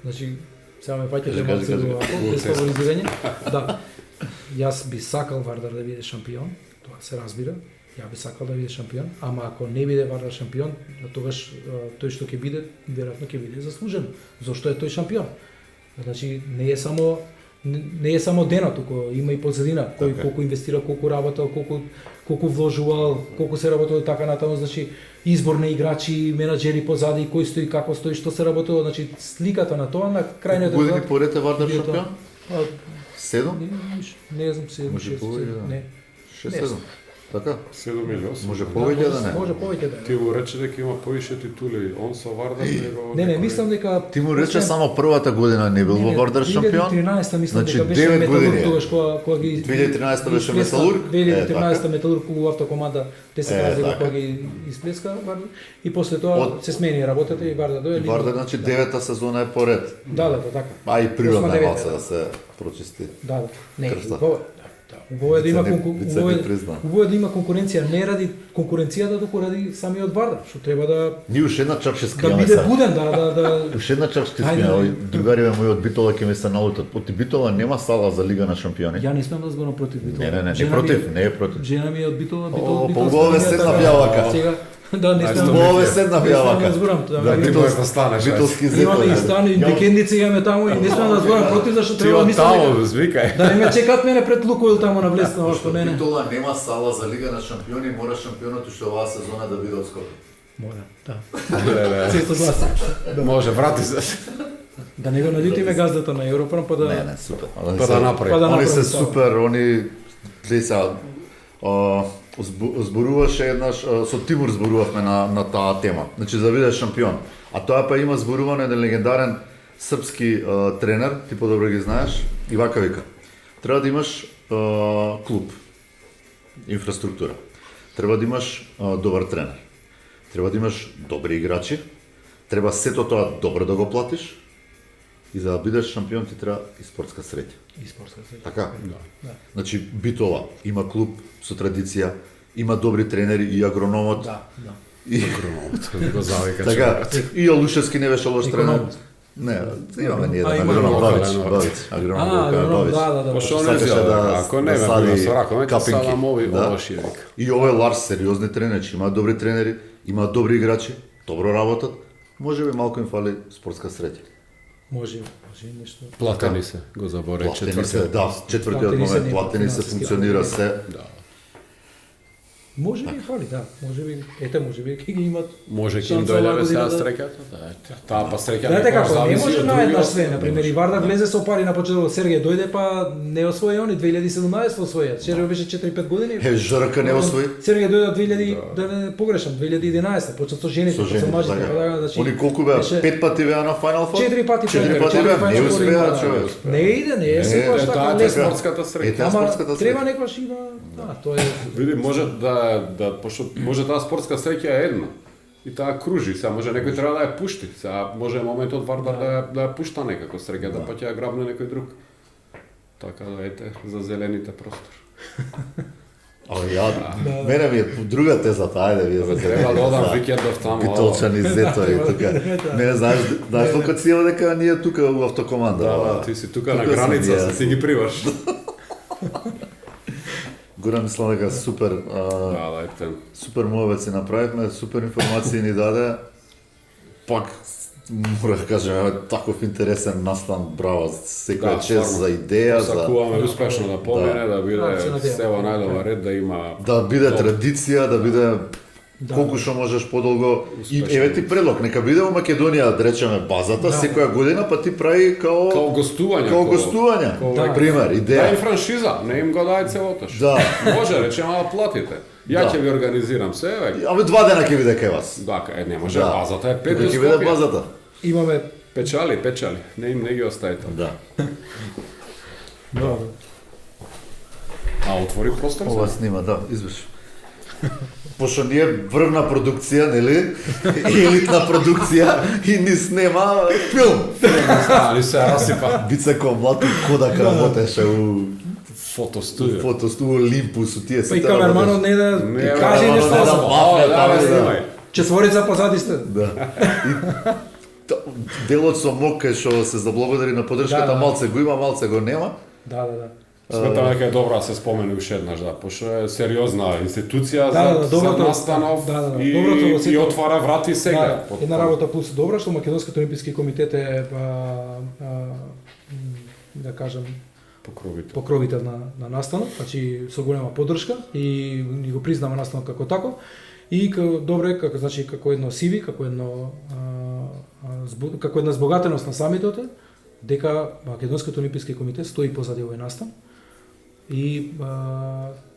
значи сега ме паќате малку во вако, без фаворизирање. Да. Јас би сакал Вардар да биде шампион, тоа се разбира. Ја би сакал да биде шампион, ама ако не биде Вардар шампион, тогаш тој што ќе биде, веројатно ќе биде заслужено. Зошто е тој шампион? Значи не е само денот, туку има и позадина, кој колку инвестира, колку работел, колку вложувал, колку се работело и така натаму, значи избор на играчи, менаџери позади, кој стои, како стои, што се работело, значи сликата на тоа на крајниот Колку години поред е Вардар шампион? 7? Не знам, 7, Може 6, повеќе, не. 6-7. Така? 7 или 8. Може повеќе да не? Може повеќе да. Ти му рече дека има повише титули, он со Вардар него. Не, мислам дека Ти му рече само првата година не бил во Вардар шампион? 2013 мислам Значи, дека беше 9 Металург години. тогаш кога ги 2013 беше Металург? 2013 Металург во автокоманда, те се разлика така. кога ги исплеска Вардар и после тоа се смени работата и Вардар дојде. Вардар значи 9-та сезона е поред. Да, така. А и природна Осма, е девета, малце да се прочисти. Да. Не, Крста. убаво е да има Вице не призна. убаво е да има конкуренција, не ради конкуренцијата, туку ради самиот Вардар, што треба да Ние уште една чапче да скријаме биде се. буден, да Уште една чапче Ајде, скријаме. ајде. Другариве мои од Битола ќе ми се налутат. Од Битола нема сала за Лига на шампиони. Ја не смеам да зборам против Битола. Не Жена ми против, не е против. Жена ми е од Битола, О, Битола. поубаво седна вјалака. Сега да не смеам. Убаво е седна вјалака. Не зборам тоа. Да, ти можеш да станеш. Битолски Имаме и зетови. стани, и викендици имаме таму и не смеам да зборам против зашто Ти треба од мислам таму, дека звикај. да не ме чекат мене пред Лукойл таму на влесно Пошто што мене. Битола нема сала за Лига на шампиони, мора шампионот уште оваа сезона да биде отскокнат. Мора, да. Не. Се согласен. Може, врати се. Да не го налютиме газдата на Европа, па да Не, супер. Па да направи. Па да Они се направи тоа. супер, они сега зборуваше еднаш со Тимур зборувавме на таа тема. Значи за биде шампион. А тоа па има зборуване на легендарен српски тренер, ти подобро ги знаеш, и вака вика. Треба да имаш клуб, инфраструктура. Треба да имаш добар тренер. Треба да имаш добри играчи. Треба сето тоа добро да го платиш. И за да бидеш шампион ти треба и спортска среќа. И спортска среќа. Така? Да. Значи Битола има клуб со традиција, има добри тренери и агрономот. Да. И Го завика. така, и Олушевски не беше лош тренер. Економот. Не, имаме ние А, да има агроном Бавич, агроном. агроном А, Бавич. да. Пошто не Сакаше изјава, да- ако не да ме сади било со раковете, капинки. садам ови, Да. ова ши вика. И овој Ларс сериозни тренери, има добри тренери, има добри играчи, добро работат. Можеби малку им фали спортска среќа. Може нешто. Платени се, го заборе Платени се, четвртиот. да, четвртиот Платени се, момент, не, платени се, финансиски функционира платени. се. Да. Може би фали, да. Може би ќе ги имат. Може ќе им шанса дојде оваа сега година да- среќата, да. Таа па среќа Знаете некојаш како, не зависи може од наеднаш другиот. све, на пример, и Вардар влезе со пари на почетокот, Сергеј дојде па не освои они 2017 освоија. Сергеј беше 4-5 години. ЖРК не освои. Сергеј дојде 2000, да не погрешам, 2011, почна со жените, Со па со жените, мажите, така. па да, значи. Они колку беа? беше 5 пати беа на Final Four? 4 пати 4 пати беа, не успеа човек. Не иде, не е секогаш Е, така таа е лесно. спортската среќа. Таа Ама спортската треба среќа. некојаш и да, тоа е. Види, може да пошто може таа спортска среќа е една. И таа кружи, сега може некој треба да ја пушти. Сега може моментот Вардар да ја пушта некако среќата, па ќе ја грабне некој друг. Така да ете за зелените простор. Мене ми е друга теза, ајде вие за Треба да одам викендов таму. Питолчани зето и Треба тука. да. Мене знаеш колку си дека ние тука во автокоманда. Да, ти си тука на Тука сам граница, јас. ти ги приваш. Гора мислам дека супер Да, ете. супер муавет си направивме, супер информации ни даде. Пак мора да кажем, таков интересен настан, браво, секоја чест за идеја, за Сакуваме успешно да помине, да Да, се биде надевам. се во најдобар ред, да има да биде традиција, да биде колку што можеш подолго. И еве ти предлог, нека биде во Македонија, да речеме, базата секоја година, па ти прави као гостување. Као гостување. Пример, идеја. Да им франшиза, не им го дај целоташ. Да. Може, речеме, да платите. Ја ќе ви организирам се, Абе 2 дена ќе биде кај вас. Да, не може, базата е 5 ќе биде базата. Имаме печали, не ги оставите. Да. Да. А отвори простор? Ова снима, да, изврши. Пошто ние врвна продукција, нели? Елитна продукција и ни снема филм. Ни се расипа. Бице Комлату Кодак работеше у фотостудио Олимпус, у тие Па и камерманот не да каже нешто. Четворица позади сте. Да. Делот со Мок што се заблагодари на поддршката, малце го има, малце го нема. Да. Сметам дека е добро да се спомени уште еднаш, пошто е сериозна институција за настанов и отвара врати сега. Една работа плюс добра, што Македонскиот олимписки комитет е, да кажем, покровител на настанов, значи со голема поддршка и го признава настанов како таков. И добре, како едно CV, како една збогатеност на самитот, дека Македонскиот олимписки комитет стои позади овој настан. И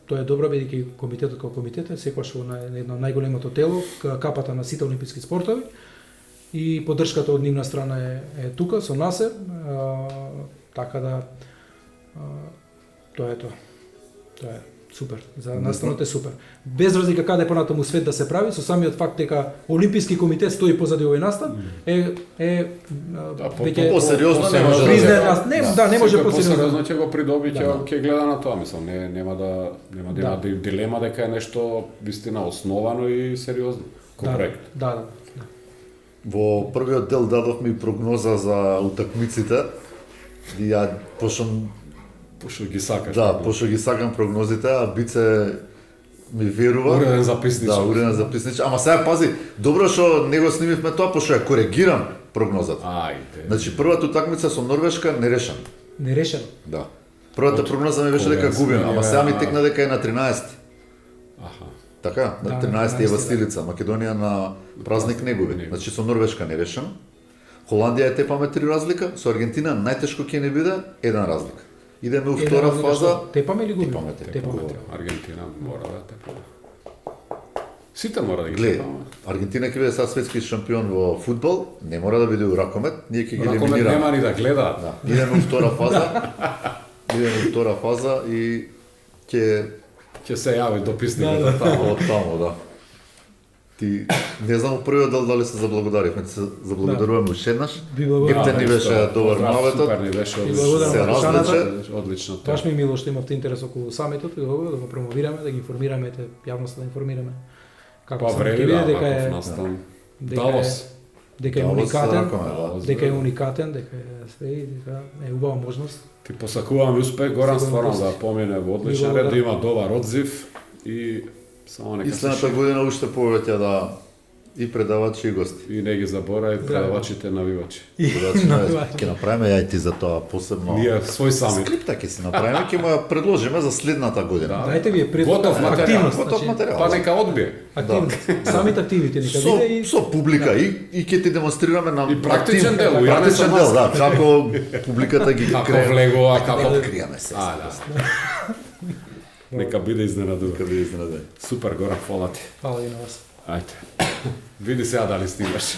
тоа е добро, бидејќи комитетот како комитет е секогаш на едно најголемото тело, капата на сите олимписки спортови. И поддршката од нивна страна е тука со нас, така да тоа е тоа. Тоа е супер. За настанот е супер. Без разлика каде понатаму свет да се прави, со самиот факт дека Олимписки комитет стои позади овој настан, веќе посериозно не може не може посериозно ќе го придоби, ќе гледа на тоа, мислам, нема да дилема дека е нешто вистина основано и сериозно, проект. Да. Во првиот дел дадовме и прогноза за утакмиците. И ја пошто ги сакаш. Да, пошто ги сакам прогнозите, а Бице ми верува. Уреден записнич. Да, уреден записнич. Ама сега пази, добро што не го снимивме тоа, пошто ја коригирам прогнозата. Ајде. Значи првата утакмица со Норвешка нерешен. Нерешен? Да. Првата прогноза ми беше дека губиме, ама сега ми текна дека е на 13. Аха. Така, на 13 е Василица, Македонија на празник не губи. Значи со Норвешка нерешен. Холандија е тепаме 3 разлика, со Аргентина најтешко ќе не биде 1 разлика. Идеме у втора фаза. Тепаме или губиме? Тепаме. Аргентина мора да тепаме. Сите мора да ги тепаме. Аргентина ќе биде сега светски шампион во фудбал, не мора да биде у ракомет, ние ќе ги елиминираме. Ракомет нема ни да гледаат. Да. Идеме у втора фаза и ќе се јави дописникот од таму, да. Ти не знам првиот дел дали се заблагодаривме, се заблагодаруваме уште еднаш. Епте ни беше добар наветот. Супер ни беше, се различе. Одлично. Баш ми мило што имавте интерес околу самитот и да го промовираме, да ги информираме јавноста, да информираме како се биде дека е Давос. Дека е уникатен, дека е уникатен, дека е све и дека е убава можност. Ти посакувам успех, Горан, стварно да помине во одличен ред, да има добар одзив и само нека и следната година уште повеќе да и предавачи и гости. И не ги заборави предавачите навивачи. Ќе направиме ја и ти за тоа посебно. Ние свој самит. Скрипта ќе си направиме, ќе му ја предложиме за следната година. Дајте ви предлог, активност, готов материјал. Па нека одбие. Самите активите нека биде и со публика и ќе ти демонстрираме на и практичен дел, практичен дел, да, како публиката ги како влегува, како откриеме се. Нека биде изненадува. Изненадува. Супер, Горан, фала ти. Фала и на вас. Ајде. Види сега дали стигаш.